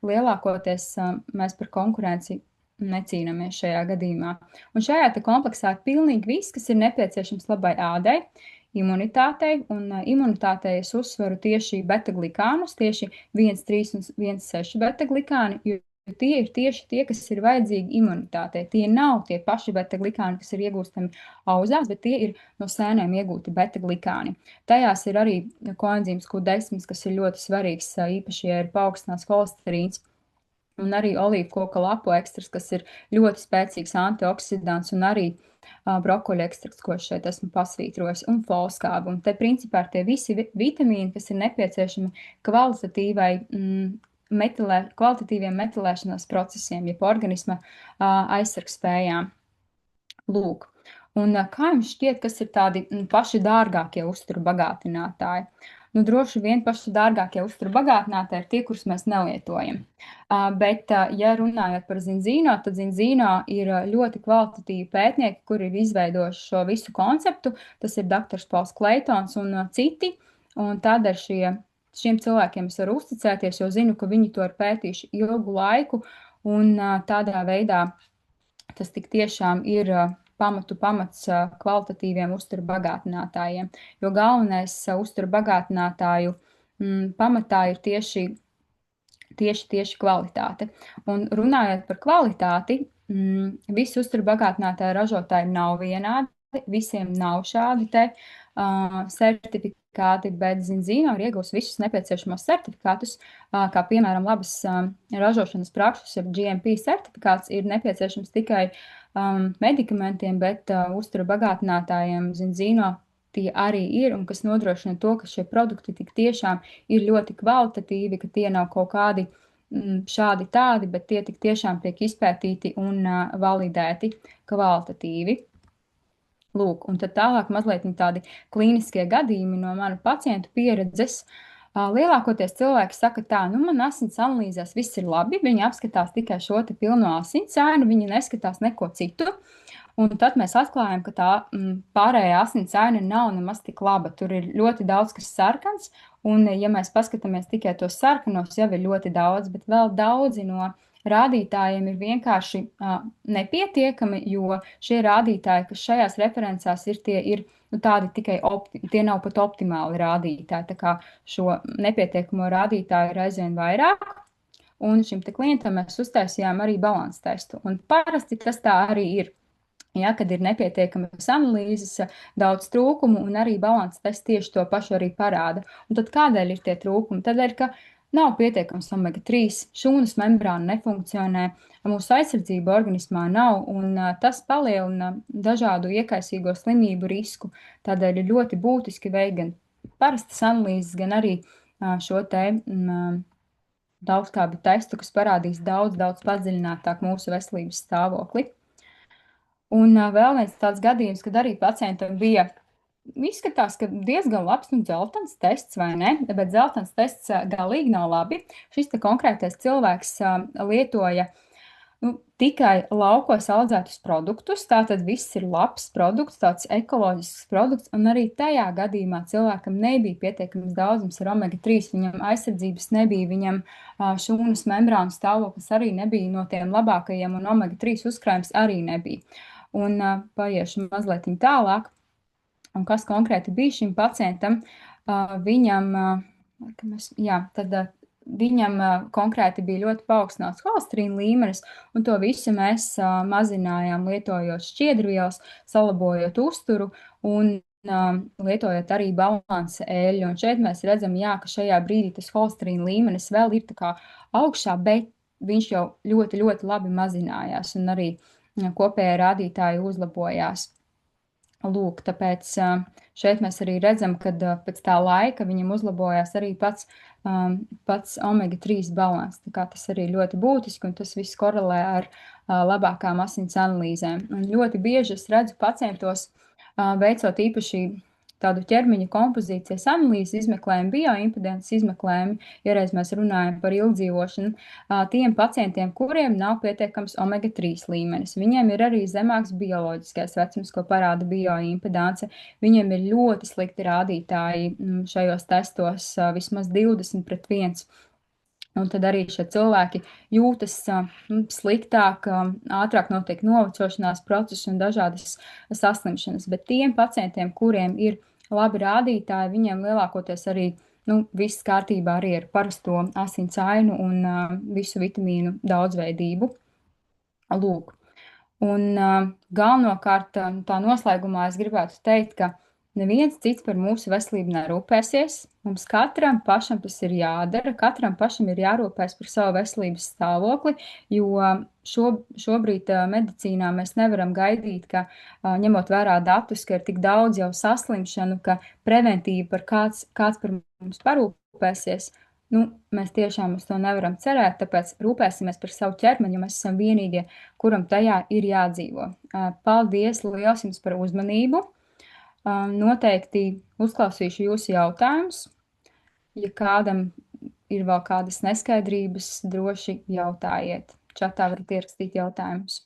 lielākoties mēs par konkurenci necīnāmies šajā gadījumā. Un šajā te kompleksā ir pilnīgi viss, kas ir nepieciešams labai ādai, imunitātei, un imunitātei es uzsveru tieši betaglikānus, tieši 1,3 un 1,6 betaglikāni, jo tie ir tieši tie, kas ir vajadzīgi imunitātei. Tie nav tie paši betaglikāni, kas ir iegūstami auzās, bet tie ir no sēnēm iegūti betaglikāni. Tajās ir arī koenzīms Q10, kas ir ļoti svarīgs, īpaši, ja ir paaugstināts holesterīns, un arī olīvkoka lapu ekstrakts, kas ir ļoti spēcīgs antioksidants, un arī brokoļu ekstrakts, ko šeit esmu pasvītrojis, un folskābi. Un te principā ir tie visi vitamīni, kas ir nepieciešami kvalitatīviem metilēšanās procesiem, jeb organisma aizsargspējām. Lūk. Un kā jums šķiet, kas ir tādi paši dārgākie uzturu bagātinātāji? Droši vien paši dārgākie uzturu bagātinātāji ir tie, kurus mēs nelietojam. Bet, ja runājot par zinzīno, tad zinzīno ir ļoti kvalitatīvi pētnieki, kuri ir izveidojuši šo visu konceptu. Tas ir doktors Pols Kleitons un citi. Un tādēļ šiem cilvēkiem es varu uzticēties, jo zinu, ka viņi to ir pētījuši ilgu laiku, un tādā veidā tas tik tiešām ir pamats kvalitatīviem uzturu bagātinātājiem, jo galvenais uzturu bagātinātāju pamatā ir tieši kvalitāte. Un runājot par kvalitāti, visi uzturu bagātinātāju ražotāji nav vienādi, visiem nav šādi te certifikāti, bet zinzīno ir iegūst visus nepieciešamos certifikātus, kā piemēram labas ražošanas prakses, ja GMP certifikāts ir nepieciešams tikai medikamentiem, bet uzturu bagātinātājiem zinzīno tie arī ir, un kas nodrošina to, ka šie produkti tik tiešām ir ļoti kvalitatīvi, ka tie nav kaut kādi šādi tādi, bet tie tik tiešām tiek izpētīti un validēti kvalitatīvi. Lūk, un tad tālāk mazliet tādi klīniskie gadījumi no manu pacientu pieredzes. Lielākoties cilvēki saka tā, man asins analīzēs viss ir labi, viņi apskatās tikai šo te pilno asinsainu, viņi neskatās neko citu. Un tad mēs atklājam, ka tā pārējā asinsaina nav nemaz tik laba. Tur ir ļoti daudz, kas sarkans, un ja mēs paskatāmies tikai tos sarkanos, jau ir ļoti daudz, bet vēl daudzi no rādītājiem ir vienkārši nepietiekami, jo šie rādītāji, kas šajās referencās ir, tie ir tādi tikai tie nav pat optimāli rādītāji, tā kā šo nepietiekamo rādītāju ir aizvien vairāk, un šim te klientam mēs uztaisījām arī balanss testu, un parasti tas tā arī ir. Ja, kad ir nepietiekamas analīzes, daudz trūkumu, un arī balanss tests tieši to pašu arī parāda. Un tad kādēļ ir tie trūkumi? Tādēļ, ka Nav pietiekams omega-3, šūnas membrāna nefunkcionē, mūsu aizsardzība organismā nav, un tas palielina dažādu iekaisīgo slimību risku. Tādēļ ir ļoti būtiski veikt gan parastas analīzes, gan arī šo te daudzkābu testu, kas parādīs daudz padziļinātāk mūsu veselības stāvokli. Un vēl viens tāds gadījums, kad arī pacientam bija, izskatās, ka diezgan labs dzeltens tests, vai ne? Bet dzeltens tests galīgi nav labi. Šis te konkrētais cilvēks lietoja tikai laukos audzētus produktus, tātad viss ir labs produkts, tāds ekoloģisks produkts, un arī tajā gadījumā cilvēkam nebija pietiekams daudzums ar omega-3, viņam aizsardzības nebija, viņam šūnas membrānu stāvoklis arī nebija no tiem labākajiem, un omega-3 uzkrājums arī nebija. Un paiešu mazliet tālāk, un kas konkrēti bija šim pacientam, viņam konkrēti bija ļoti paaugstināts holesterīna līmenis, un to visu mēs mazinājām, lietojot šķiedrvielas, salabojot uzturu un lietojot arī balansa eļļu. Un šeit mēs redzam, ka šajā brīdī tas holesterīna līmenis vēl ir tā kā augšā, bet viņš jau ļoti labi mazinājās, un arī kopējie rādītāji uzlabojās. Lūk, tāpēc šeit mēs arī redzam, ka pēc tā laika viņam uzlabojās arī pats omega-3 balans. Tā kā tas arī ļoti būtiski, un tas viss korelē ar labākām asins analīzēm. Un ļoti bieži es redzu pacientos, veicot īpaši tādu ķermeņa kompozīcijas analīzi, izmeklējumu, bioimpedances izmeklējumu, ja reiz mēs runājam par ilgdzīvošanu, tiem pacientiem, kuriem nav pietiekams omega-3 līmenis. Viņiem ir arī zemāks bioloģiskais vecums, ko parāda bioimpedance. Viņiem ir ļoti slikti rādītāji šajos testos, vismaz 20:1. Un tad arī šie cilvēki jūtas sliktāk, ātrāk notiek novecošanās procesi un dažādas saslimšanas. Bet tiem pacientiem, kuriem ir labi rādītāji, viņiem lielākoties arī viss kārtībā arī ar parasto asins ainu un visu vitamīnu daudzveidību. Lūk. Un galvenokārt tā noslēgumā es gribētu teikt, ka neviens cits par mūsu veselību nerūpēsies. Mums katram pašam tas ir jādara, katram pašam ir jārūpēs par savu veselības stāvokli, jo šobrīd medicīnā mēs nevaram gaidīt, ka ņemot vērā datus, ka ir tik daudz jau saslimšanu, ka preventīvi kāds par mums parūpēsies. Mēs tiešām uz to nevaram cerēt, tāpēc rūpēsimies par savu ķermeni, jo mēs esam vienīgie, kuram tajā ir jādzīvo. Paldies liels jums par uzmanību! Noteikti uzklausīšu jūsu jautājumus. Ja kādam ir vēl kādas neskaidrības, droši jautājiet. Čatā varat ierakstīt jautājumus.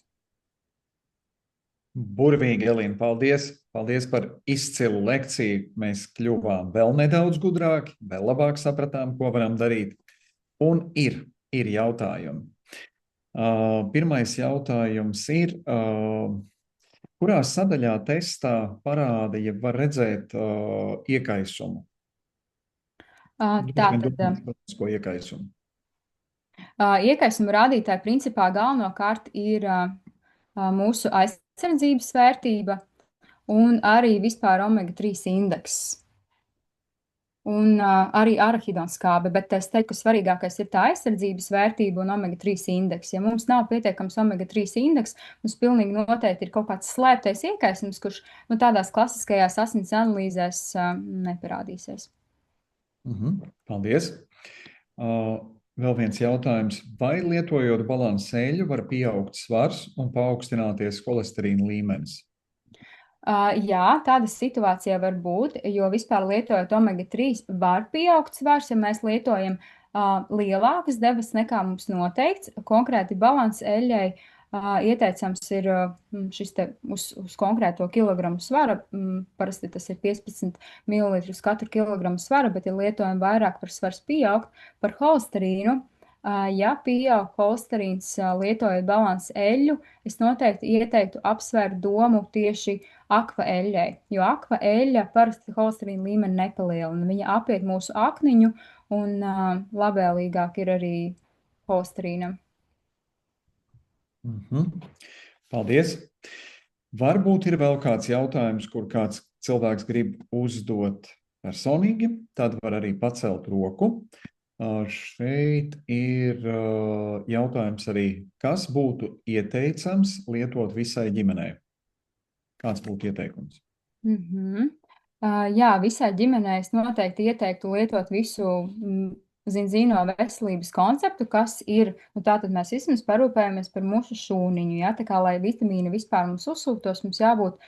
Burvīgi, Elīna, paldies! Paldies par izcilu lekciju. Mēs kļuvām vēl nedaudz gudrāki, vēl labāk sapratām, ko varam darīt. Un ir jautājumi. Pirmais jautājums ir... Kurā sadaļā testā parāda, ja var redzēt iekaisumu? Ko iekaisumu? Iekaisuma rādītāji principā galvenokārt ir mūsu aizsardzības vērtība un arī vispār omega-3 indeks. Un arī arahidonskābe, bet es teiktu, ka svarīgākais ir tā aizsardzības vērtība un omega-3 indeks. Ja mums nav pietiekams omega-3 indeks, mums pilnīgi noteikti ir kaut kāds slēptais iekaisums, kurš tādās klasiskajās asins analīzēs neparādīsies. Paldies! Vēl viens jautājums. Vai lietojot balansa eļļu var pieaugt svars un paaugstināties holesterīna līmenis? Jā, tāda situācija var būt, jo vispār lietojot omega-3 var pieaugt svars, ja mēs lietojam lielākas devas nekā mums noteikts. Konkrēti balansa eļļai ieteicams ir šis te uz konkrēto kilogramu svara, parasti tas ir 15 ml uz katru kilogramu svara, bet ja lietojam vairāk, var svars pieaugt. Par holesterīnu. Ja pieaug holesterīns lietojot balansa eļļu, es noteikti ieteiktu apsvērt domu tieši akva eļļai, jo akva eļļa parasti holesterīna līmeni nepalielina. Viņa apiet mūsu akniņu un labvēlīgāk ir arī holesterīnam. Paldies! Varbūt ir vēl kāds jautājums, kur kāds cilvēks grib uzdot personīgi, tad var arī pacelt roku. Šeit ir jautājums arī, kas būtu ieteicams lietot visai ģimenei? Kāds būtu ieteikums? Jā, visai ģimenei es noteikti ieteiktu lietot visu zinzīno veselības konceptu, kas ir, tātad mēs vismaz parūpējamies par mūsu šūniņu, tā kā, lai vitamīni vispār mums uzsūktos, mums jābūt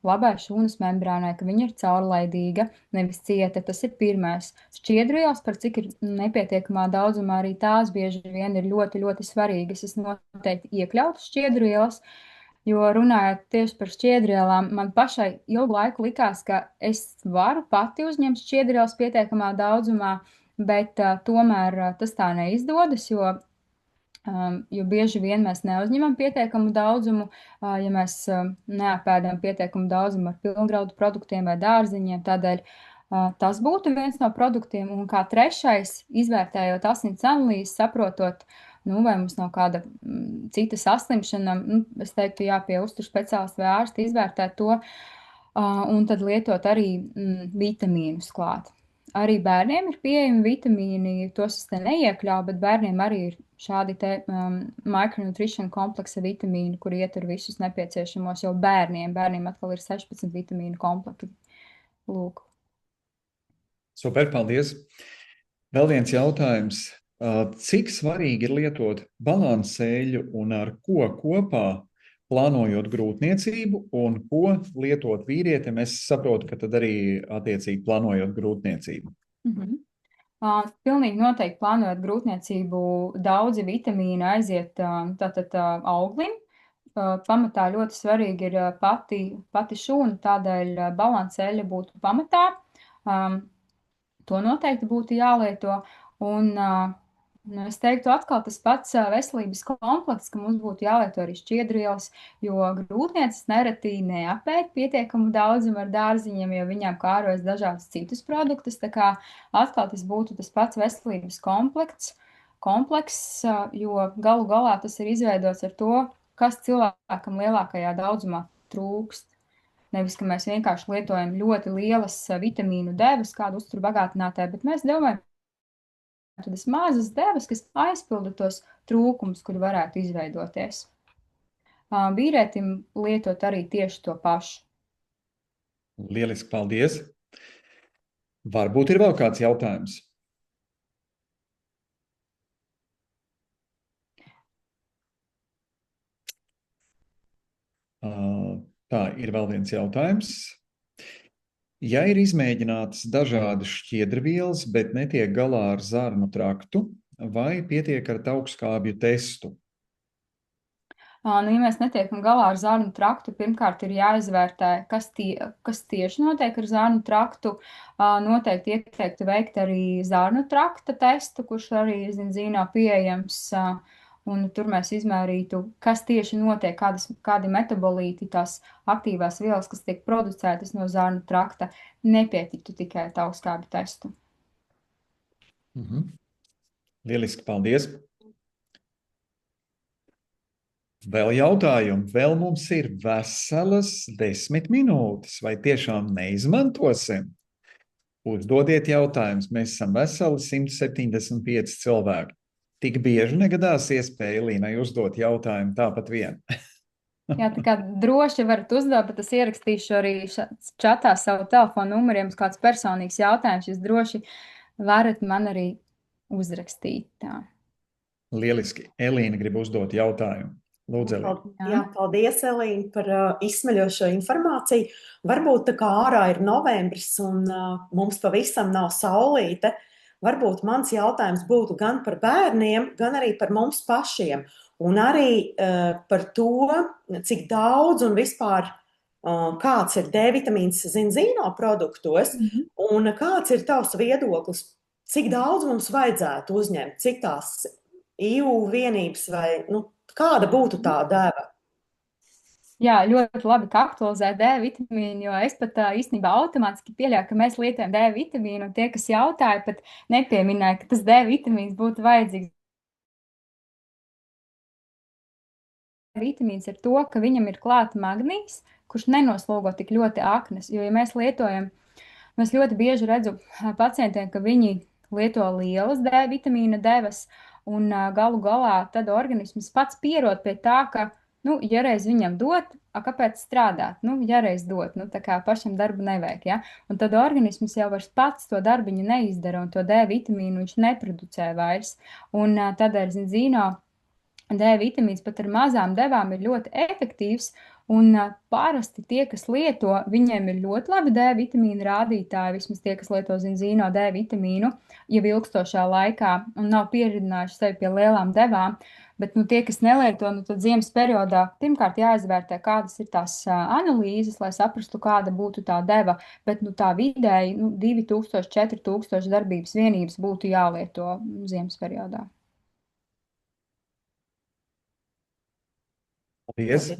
labai šūnas membrānai, ka viņa ir caurlaidīga, nevis cieta, tas ir pirmais. Šķiedrvielas, par cik ir nepietiekamā daudzumā, arī tās bieži vien ir ļoti, ļoti svarīgas. Es noteikti iekļautu šķiedrvielas, jo runājot tieši par šķiedrvielām, man pašai ilgu laiku likās, ka es varu pati uzņemt šķiedrvielas pietiekamā daudzumā, bet tomēr tas tā neizdodas, jo bieži vien mēs neuzņemam pietiekamu daudzumu, ja mēs neapēdam pietiekamu daudzumu ar pilngraudu produktiem vai dārziņiem. Tādēļ tas būtu viens no produktiem. Un kā trešais, izvērtējot asins analīzes, saprotot, vai mums nav kāda cita saslimšana, es teiktu, pie uzturu speciālista vai ārsta izvērtēt to, un tad lietot arī vitamīnus klāt. Arī bērniem ir pieejami vitamīni, tos es te neiekļauju, bet bērniem arī ir šādi te micronutrition kompleksa vitamīni, kur ietur visus nepieciešamos jau bērniem. Bērniem atkal ir 16 vitamīnu komplekti. Lūk. Super, paldies. Vēl viens jautājums. Cik svarīgi ir lietot balansēļu un ar ko kopā plānojot grūtniecību un ko lietot vīrietim? Es saprotu, ka tad arī attiecīgi plānojot grūtniecību. Pilnīgi noteikti plānojot grūtniecību daudzi vitamīni aiziet tātad auglim. Pamatā ļoti svarīgi ir pati šūna, tādēļ balansēļa būtu pamatā. To noteikti būtu jālieto. Un es teiktu atkal tas pats veselības komplekss, ka mums būtu jālieto arī šķiedrvielas, jo grūtnieces nereti neapēd pietiekamu daudzumu ar dārziņiem, jo viņām kārojas dažādus citus produktus. Tā kā atkal tas būtu tas pats veselības komplekss, jo galu galā tas ir izveidots ar to, kas cilvēkam lielākajā daudzumā trūkst. Nevis, ka mēs vienkārši lietojam ļoti lielas vitamīnu devas kādu uzturu bagātinātāju, bet mēs domājam tādas mazas devas, kas aizpilda tos trūkumus, kuri varētu izveidoties. Vīrietim lietot arī tieši to pašu. Lieliski, paldies. Varbūt ir vēl kāds jautājums? Tā, ir vēl viens jautājums. Ja ir izmēģinātas dažādas šķiedrvielas, bet netiek galā ar zarnu traktu, vai pietiek ar augstskābju testu? Ja mēs netiekam galā ar zarnu traktu, pirmkārt ir jāizvērtē, kas tieši notiek ar zarnu traktu. Noteikti ieteiktu veikt arī zarnu trakta testu, kurš arī zīnā pieejams. Un tur mēs izmērītu, kas tieši notiek, kādi metabolīti, tās aktīvās vielas, kas tiek producētas no zarnu trakta, nepietiktu tikai ar augstskābju testu. Lieliski, paldies. Vēl jautājumi. Vēl mums ir veselas 10 minūtes. Vai tiešām neizmantosim? Uzdodiet jautājumus. Mēs esam veseli 175 cilvēki. Tik bieži negadās iespēja Elīnai uzdot jautājumu tāpat vien. Jā, tā kā droši varat uzdot, bet es ierakstīšu arī čatā savu telefonu numuriem, kāds personīgs jautājums. Jūs droši varat man arī uzrakstīt. Tā. Lieliski. Elīna grib uzdot jautājumu. Lūdzu, Elīna. Jā, paldies, Elīna, par izsmeļošo informāciju. Varbūt tā kā ārā ir novembris un mums pavisam nav saulīte, varbūt mans jautājums būtu gan par bērniem, gan arī par mums pašiem. Un arī par to, cik daudz un vispār kāds ir D vitamīns zinzīno produktos, un kāds ir tavs viedoklis, cik daudz mums vajadzētu uzņemt, cik tās IU vienības vai kāda būtu tā deva? Jā, ļoti labi, ka aktualizē D vitamīnu, jo es pat īstenībā automātiski pieļauju, ka mēs lietojam D vitamīnu, un tie, kas jautāja, pat nepieminēja, ka tas D vitamīns būtu vajadzīgs. Vitamīns ir to, ka viņam ir klāta magnīs, kurš nenoslogo tik ļoti aknas, jo, ja mēs lietojam, mēs ļoti bieži redzu pacientiem, ka viņi lieto lielas D vitamīna devas, un galu galā tad organisms pats pierod pie tā, ka, nu, ja reiz viņam dot, kāpēc strādāt? Nu, ja reiz dot, nu, tā kā pašam darbu nevajag, ja? Un tad organisms jau vairs pats to darbiņu neizdara, un to D vitamīnu viņš neproducē vairs. Un tādēļ zīno D vitamīns pat ar mazām devām ir ļoti efektīvs, un parasti tie, kas lieto, viņiem ir ļoti labi D vitamīna rādītāji, vismaz tie, kas lieto zīno D vitamīnu, jau ilgstošā laikā un nav pieredzinājuši sevi pie lielām devām. Bet nu, tie, kas nelieto, nu, tad ziemas periodā pirmkārt jāizvērtē, kādas ir tās analīzes, lai saprastu, kāda būtu tā deva. Bet nu, tā vidēji 2000, 4000 darbības vienības būtu jālieto ziemas periodā. Paldies!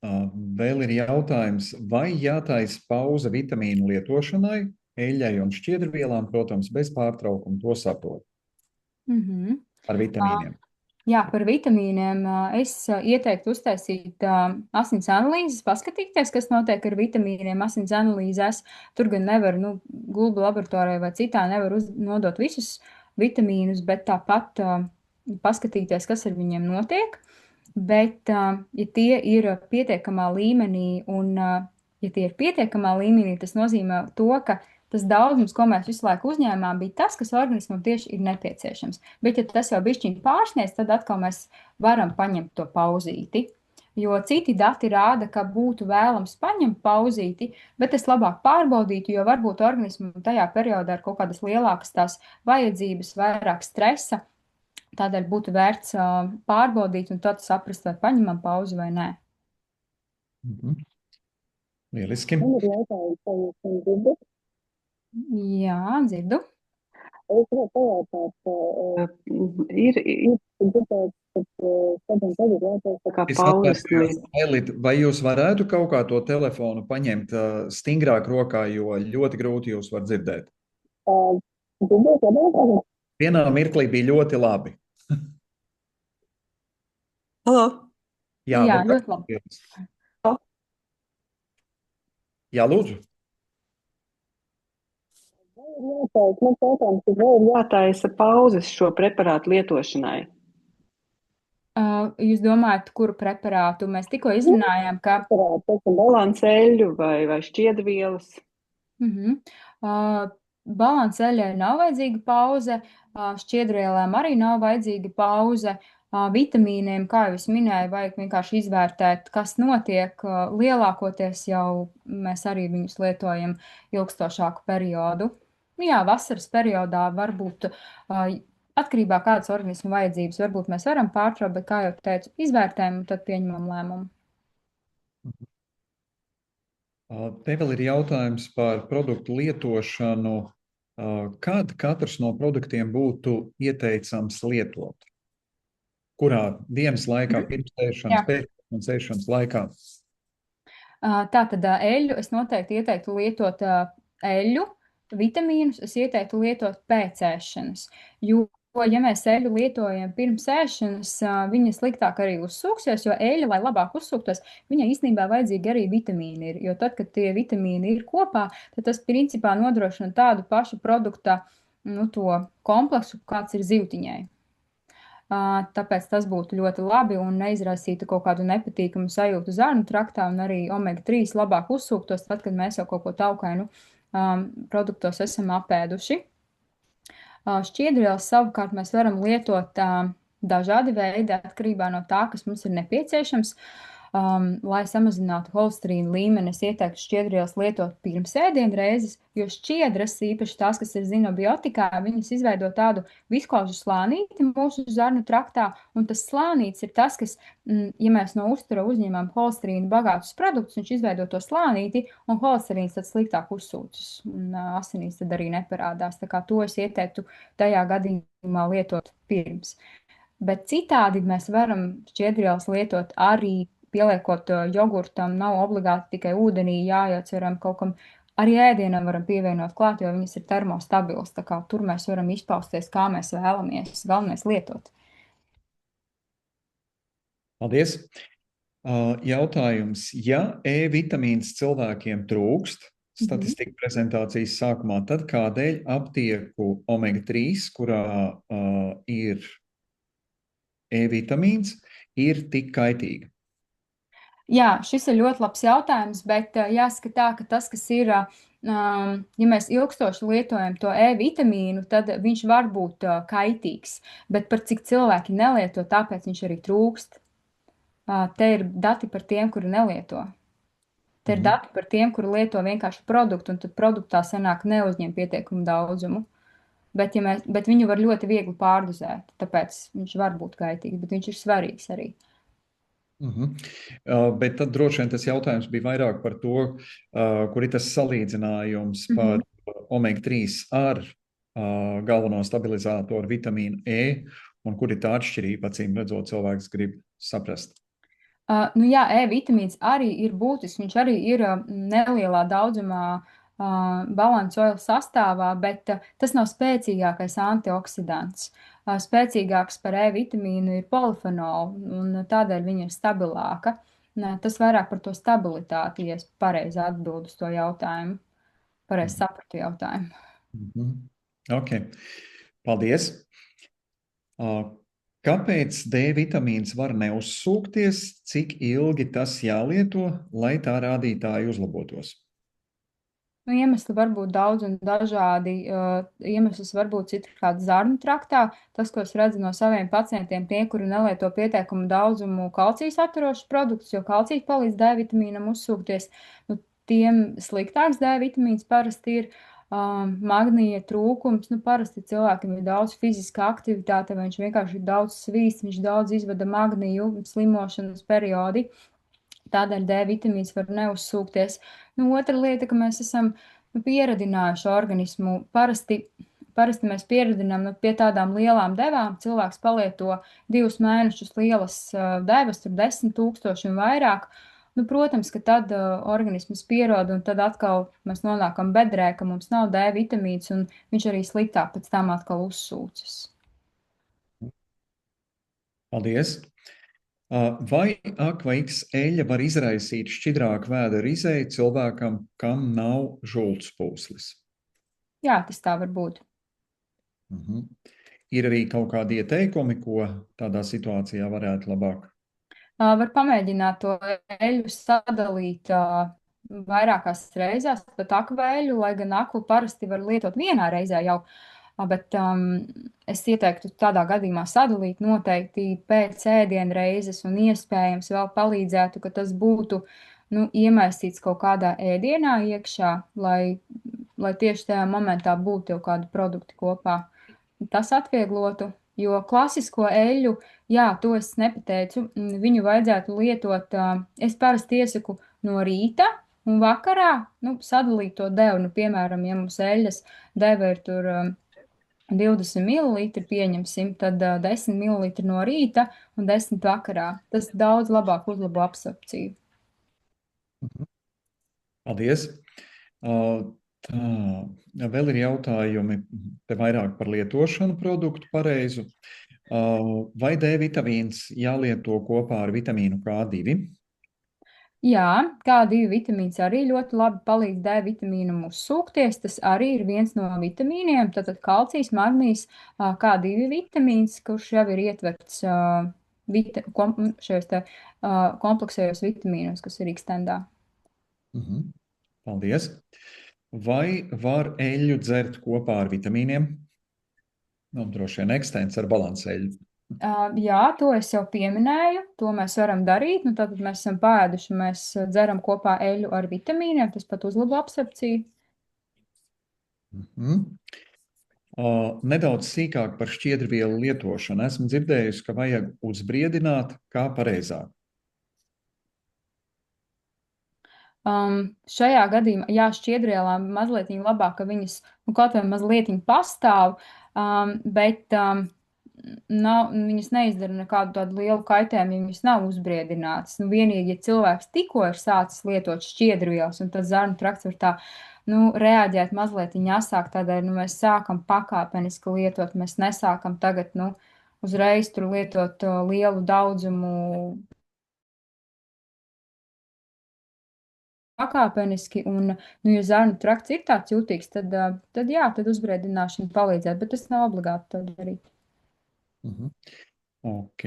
Vēl ir jautājums, vai jātaisa pauze vitamīnu lietošanai, eļļai un šķiedrvielām, protams, bez pārtraukuma, to saprot. Par vitamīniem. Jā, par vitamīniem es ieteiktu uztaisīt asins analīzes, paskatīties, kas notiek ar vitamīniem asins analīzēs. Tur gan nevar, gulbu laboratorijā vai citā nevar nodot visus vitamīnus, bet tāpat paskatīties, kas ar viņiem notiek. Bet, ja tie ir pietiekamā līmenī, un ja tie ir pietiekamā līmenī, tas nozīmē to, ka tas daudzums, ko mēs visu laiku uzņēmām, bija tas, kas organismam tieši ir nepieciešams. Bet, ja tas jau bišķiņ pārsniedz, tad atkal mēs varam paņemt to pauzīti. Jo citi dati rāda, ka būtu vēlams paņemt pauzīti, bet es labāk pārbaudītu, jo varbūt organismam tajā periodā ir kaut kādas lielākas tās vajadzības, vairāk stresa. Tādēļ būtu vērts pārbaudīt un tad saprast, vai paņemam pauzi vai nē. Lieliski. Man ir jautājums, vai jūs man dzirdat? Jā, dzirdu. Es gribētu pajautāt, ir dzirdēts, ka kādam tagad jātaisa tā kā pauzes. Ailīt, vai jūs varētu kaut kā to telefonu paņemt stingrāk rokā, jo ļoti grūti jūs var dzirdēt? Dzirdēt, labāk? Vienā mirklī bija ļoti labi. Halo? Jā, ļoti labi. Jā, lūdzu. Man jautājums, vai ir jātaisa pauzes šo preparātu lietošanai? Jūs domājat, kuru preparātu? Mēs tikko izrunājām, ka... Balanceļu vai šķiedrvielas? Balanceļai nav vajadzīga pauze, šķiedrvielām arī nav vajadzīga pauze. Vitamīniem, kā jau es minēju, vajag vienkārši izvērtēt, kas notiek. Lielākoties jau mēs arī viņus lietojam ilgstošāku periodu. Jā, vasaras periodā varbūt atkarībā kādas organismu vajadzības, varbūt mēs varam pārtraukt, bet, kā jau teicu, izvērtējam un tad pieņemam lēmumu. Te vēl ir jautājums par produktu lietošanu. Kad katrs no produktiem būtu ieteicams lietot? Kurā dienas laikā, pirms ēšanas, pēc ēšanas laikā? Tātad eļļu es noteikti ieteiktu lietot eļļu, vitamīnus es ieteiktu lietot pēc ēšanas, jo, ja mēs eļļu lietojam pirms ēšanas, viņa sliktāk arī uzsūksies, jo eļļa, lai labāk uzsūktos, viņai īstenībā vajadzīgi arī vitamīni ir, jo tad, kad tie vitamīni ir kopā, tad tas principā nodrošina tādu pašu produkta, to kompleksu, kāds ir zivtiņai. Tāpēc tas būtu ļoti labi un neizraisītu kaut kādu nepatīkamu sajūtu zarnu traktā un arī omega-3 labāk uzsūktos tad, kad mēs jau kaut ko taukainu produktos esam apēduši. Šķiedrvielas savukārt mēs varam lietot dažādi veidi atkarībā no tā, kas mums ir nepieciešams. Lai samazinātu holesterīnu līmeni, es ieteiktu šķiedrvielas lietot pirms ēdienreizes, jo šķiedras, īpaši tās, kas ir zinobiotikā, viņas izveido tādu viskozu slānīti mūsu zarnu traktā, un tas slānīts ir tas, kas, ja mēs no uztura uzņemam holesterīnu bagātus produktus, viņš izveido to slānīti, un holesterīns tad sliktāk uzsūcas, un asinīs tad arī neparādās. Tā kā to es ieteiktu tajā gadījumā lietot pirms. Bet citādi mēs varam šķiedrvielas lietot arī pieliekot jogurtam, nav obligāti tikai ūdenī jājauc, varam kaut kam arī ēdienam varam pievienot klāt, jo viņas ir termostabils, tā kā tur mēs varam izpausties, kā mēs vēlamies lietot. Paldies! Jautājums, ja E-vitamīns cilvēkiem trūkst, statistika prezentācijas sākumā, tad kādēļ aptieku omega-3, kurā ir E-vitamīns, ir tik kaitīga? Jā, šis ir ļoti labs jautājums, bet jāsaka tā, ka tas, kas ir, ja mēs ilgstoši lietojam to E-vitamīnu, tad viņš var būt kaitīgs, bet par cik cilvēki nelieto, tāpēc viņš arī trūkst. Te ir dati par tiem, kuri nelieto. Te ir dati par tiem, kuri lieto vienkārši produktu, un tad produktā sanāk neuzņem pietiekumu daudzumu. Bet viņu var ļoti viegli pārdozēt, tāpēc viņš var būt kaitīgs, bet viņš ir svarīgs arī. Bet tad droši vien tas jautājums bija vairāk par to, kur ir tas salīdzinājums par omega-3 ar galveno stabilizātoru vitamīnu E, un kur ir tā atšķirība, acīm redzot, cilvēks grib saprast. Jā, E-vitamīns arī ir būtisks, viņš arī ir nelielā daudzumā balansoila sastāvā, bet tas nav spēcīgākais antioksidants. Spēcīgāks par E-vitamīnu ir polifenola, un tādēļ viņa ir stabilāka. Tas vairāk par to stabilitāti, ja es pareizi atbildu uz to jautājumu. Pareizi sapratu jautājumu. Ok, paldies. Kāpēc D-vitamīns var neuzsūkties, cik ilgi tas jālieto, lai tā rādītāji uzlabotos? Iemesli var būt daudz un dažādi. Iemesls var būt citādi zarnu traktā. Tas, ko es redzu no saviem pacientiem, tie, kuri nelieto pietiekumu daudzumu kalcija saturošus produktus, jo kalcijs palīdz D-vitamīnam uzsūkties, tiem sliktāks D-vitamīns parasti ir. Magnija trūkums, parasti cilvēkam ir daudz fiziska aktivitāte, vai viņš vienkārši ir daudz svīst, viņš daudz izvada magniju slimošanas periodi. Tādēļ D-vitamīns var neuzsūkties. Otra lieta, ka mēs esam pieradinājuši organismu. Parasti mēs pieradinām pie tādām lielām devām. Cilvēks palieto 2 mēnešus lielas devas, tur 10 000 un vairāk. Protams, ka tad organisms pierod, un tad atkal mēs nonākam bedrē, ka mums nav D-vitamīns, un viņš arī sliktāk pēc tam atkal uzsūcas. Paldies! Vai A-X eļļa var izraisīt šķidrāku vēdera izēju cilvēkam, kam nav žultspūslis? Jā, tas tā var būt. Ir arī kaut kādi ieteikumi, ko tādā situācijā varētu labāk? Var pamēģināt to eļļu sadalīt vairākās reizēs, pat akveļu, lai gan aklu parasti var lietot vienā reizē jau. Bet es ieteiktu tādā gadījumā sadalīt noteikti pēc ēdiena reizes, un iespējams vēl palīdzētu, ka tas būtu iemaisīts kaut kādā ēdienā iekšā, lai tieši tajā momentā būtu jau kādi produkti kopā. Tas atvieglotu, jo klasisko eļļu, jā, to es nepateicu, viņu vajadzētu lietot, es parasti iesaku no rīta un vakarā, sadalīt to devu, piemēram, ja mums eļļas deva ir tur 20 ml, pieņemsim, tad 10 ml no rīta un 10 vakarā. Tas daudz labāk uzlabo absorpciju. Paldies! Vēl ir jautājumi te vairāk par lietošanu produktu pareizu. Vai D-vitamīns jālieto kopā ar vitamīnu K2? Jā, K2 vitamīns arī ļoti labi palīdz D-vitamīnam uzsūkties. Tas arī ir viens no vitamīniem. Tātad kalcijs, magnijs, K2 vitamīns, kurš jau ir ietverts šajos kompleksējos vitamīnos, kas ir ikstendā. Paldies! Vai var eļļu dzert kopā ar vitamīniem? Droši vien ekstens ar balanseļu. Jā, to es jau pieminēju, to mēs varam darīt. Tātad mēs esam pēduši, mēs dzeram kopā eļļu ar vitamīniem, tas pat uzlabo absorpciju. Nedaudz sīkāk par šķiedrvielu lietošanu. Esmu dzirdējusi, ka vajag uzbriedināt, kā pareizāk. Šajā gadījumā, jā, šķiedrvielām mazliet labāk, ka viņas kaut vai mazliet pastāv, bet viņas neizdara nekādu tādu lielu kaitējumu, ja viņas nav uzbriedinātas. Vienīgi, ja cilvēks tikko ir sācis lietot šķiedrvielas, un tad zarnu trakts var tā, reaģēt mazliet asāk, tādēļ, mēs sākam pakāpeniski lietot, mēs nesākam tagad, uzreiz tur lietot lielu daudzumu pakāpeniski, un, nu, ja zarnu trakts ir tāds jūtīgs, tad jā, tad uzbriedināšana palīdzētu, bet tas nav obligāti to darīt. Mhm. Ok.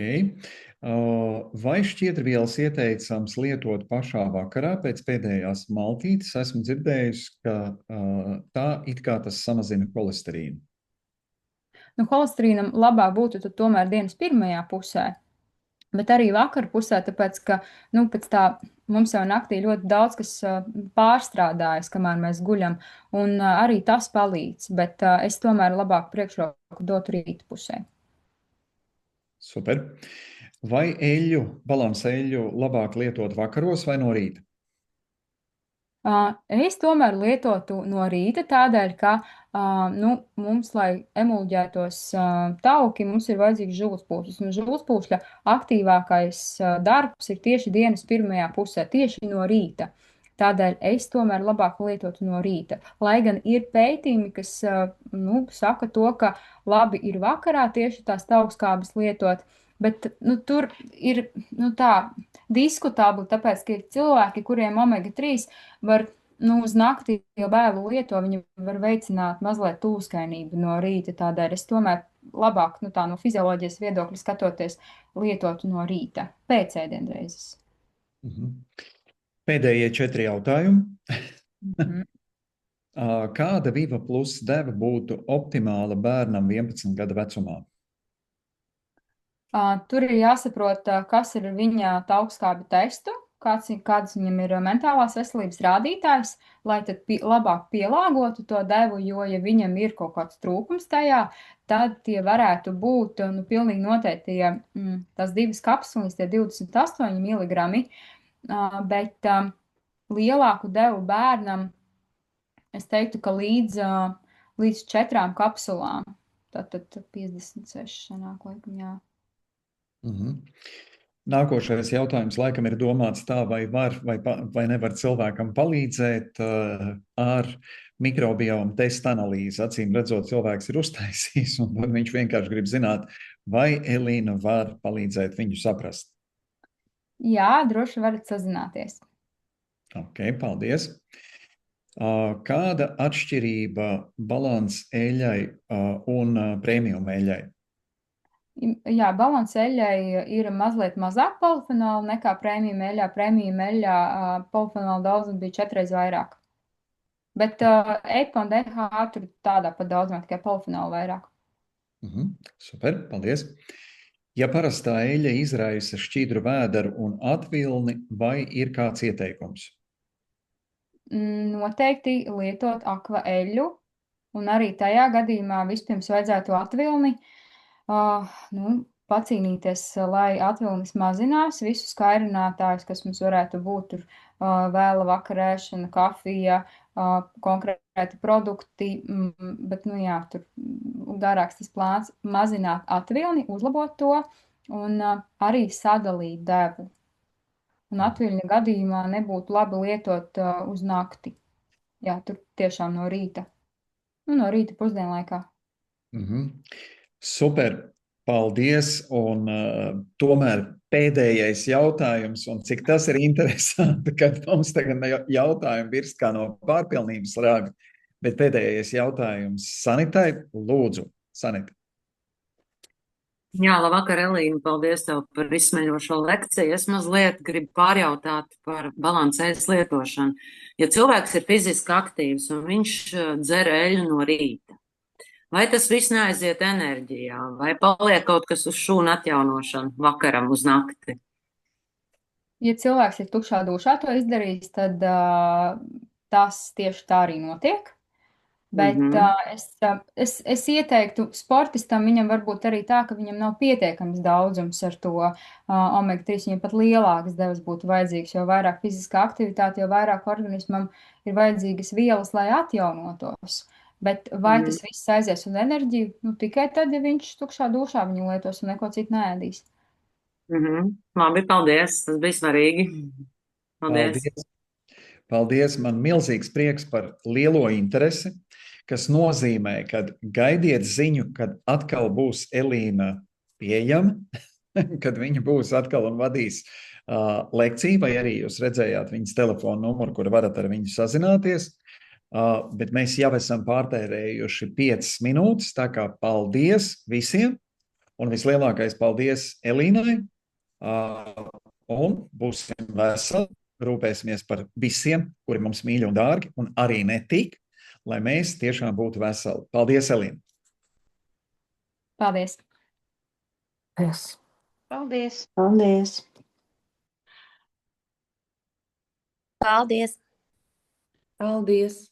Vai šķiedrvielas ieteicams lietot pašā vakarā pēc pēdējās maltītes? Esmu dzirdējusi, ka tā it kā tas samazina holesterīnu. Nu, holesterīnam labāk būtu tad tomēr dienas pirmajā pusē, bet arī vakar pusē, tāpēc, ka, nu, pēc tā mums jau naktī ļoti daudz, kas pārstrādājas, kamēr mēs guļam, un arī tas palīdz, bet es tomēr labāk priekšroku dotu rīta pusē. Super. Vai balansa eļļu labāk lietot vakaros vai no rīta? Es tomēr lietotu no rīta tādēļ, ka nu, mums, lai emulģētos tauki, mums ir vajadzīgs žultspūšļs. Un žultspūšļa aktīvākais darbs ir tieši dienas pirmajā pusē, tieši no rīta. Tādēļ es tomēr labāk lietotu no rīta. Lai gan ir pētījumi, kas nu, saka to, ka labi ir vakarā tieši tās taukskābes lietot, bet nu, tur ir nu, tā diskutabli, tāpēc, ka ir cilvēki, kuriem omega-3 var nu, uz nakti jau vēlu lieto, viņi var veicināt mazliet tūskainību no rīta. Tādēļ es tomēr labāk nu, tā, no fizioloģijas viedokļa skatoties lietotu no rīta pēc ēdienreizes. Mhm. Pēdējie 4 jautājumi. Mhm. Kāda Viva Plus deva būtu optimāla bērnam 11 gadu vecumā? Tur ir jāsaprot, kas ir viņa taukskābju testu, kāds viņam ir mentālās veselības rādītājs, lai tad labāk pielāgotu to devu, jo, ja viņam ir kaut kāds trūkums tajā, tad tie varētu būt, nu, pilnīgi noteikti tās 2 kapsulas, tie 28 mg, bet lielāku devu bērnam, es teiktu, ka līdz 4 kapsulām, tad 56 sanāk laikam, jā. Mhm. Nākošais jautājums laikam ir domāts tā, vai var vai nevar cilvēkam palīdzēt ar mikrobiomu testa analīzi. Acīm redzot, cilvēks ir uztaisījis, un viņš vienkārši grib zināt, vai Elīna var palīdzēt viņu saprast. Jā, droši varat sazināties. Ok, paldies. Kāda atšķirība balans eļļai un premium eļļai? Jā, balans eļļai ir mazliet mazāk polifenola nekā premium eļļā. Premium eļļā polifenola daudzums bija 4 reizes vairāk. Bet EPA un DHA tur tādā pat daudzumā, tikai polifenola vairāk. Super, paldies. Ja parastā eļļa izraisa šķidru vēderu un atvilni, vai ir kāds ieteikums? Noteikti lietot akva eļļu, un arī tajā gadījumā vispirms vajadzētu atvilni, pacīnīties, lai atvilnis mazinās visus kairinātājus, kas mums varētu būt tur vēla vakarēšana, kafija, konkrēti produkti, bet, nu jā, tur garāks tas plāns mazināt atvilni, uzlabot to un arī sadalīt devu. Un atviļņa gadījumā nebūtu labi lietot uz nakti. Jā, tur tiešām no rīta. No rīta pusdienlaikā. Super, paldies. Un tomēr pēdējais jautājums, un cik tas ir interesanti, kad mums tagad jautājumi virst kā no pārpilnības raga, bet pēdējais jautājums Sanitai. Lūdzu, Sanita. Jā, labvakar, Elīna, paldies tev par izsmeļošo lekciju. Es mazliet gribu pārjautāt par balansējas lietošanu. Ja cilvēks ir fiziski aktīvs un viņš dzer eļļu no rīta, vai tas viss neaiziet enerģijā, vai paliek kaut kas uz šūnu atjaunošanu vakaram uz nakti? Ja cilvēks ir tukšā dušā to izdarījis, tad tas tieši tā arī notiek. Bet es ieteiktu sportistam, viņam varbūt arī tā, ka viņam nav pietiekams daudzums ar to omega-3, viņam pat lielākas devas būtu vajadzīgas, jo vairāk fiziskā aktivitāte, jo vairāk organismam ir vajadzīgas vielas, lai atjaunotos. Bet vai tas viss aizies uz enerģiju? Nu, tikai tad, ja viņš tukšā dušā viņu lietos un neko citu neēdīs. Labi, paldies. Tas bija svarīgi. Paldies. Paldies. Man milzīgs prieks par lielo interesi, kas nozīmē, ka gaidiet ziņu, kad atkal būs Elīna pieejama. kad viņa būs atkal un vadīs lekciju, vai arī jūs redzējāt viņas telefonu numuru, kur varat ar viņu sazināties. Bet mēs jau esam pārtērējuši 5 minūtes, tā kā paldies visiem, un vislielākais paldies Elīnai, un būsim veseli, rūpēsimies par visiem, kuri mums mīļi un dārgi, un arī netik, lai mēs tiešām būtu veseli. Paldies, Elīna! Paldies! Yes. Paldies! Paldies! Paldies! Paldies!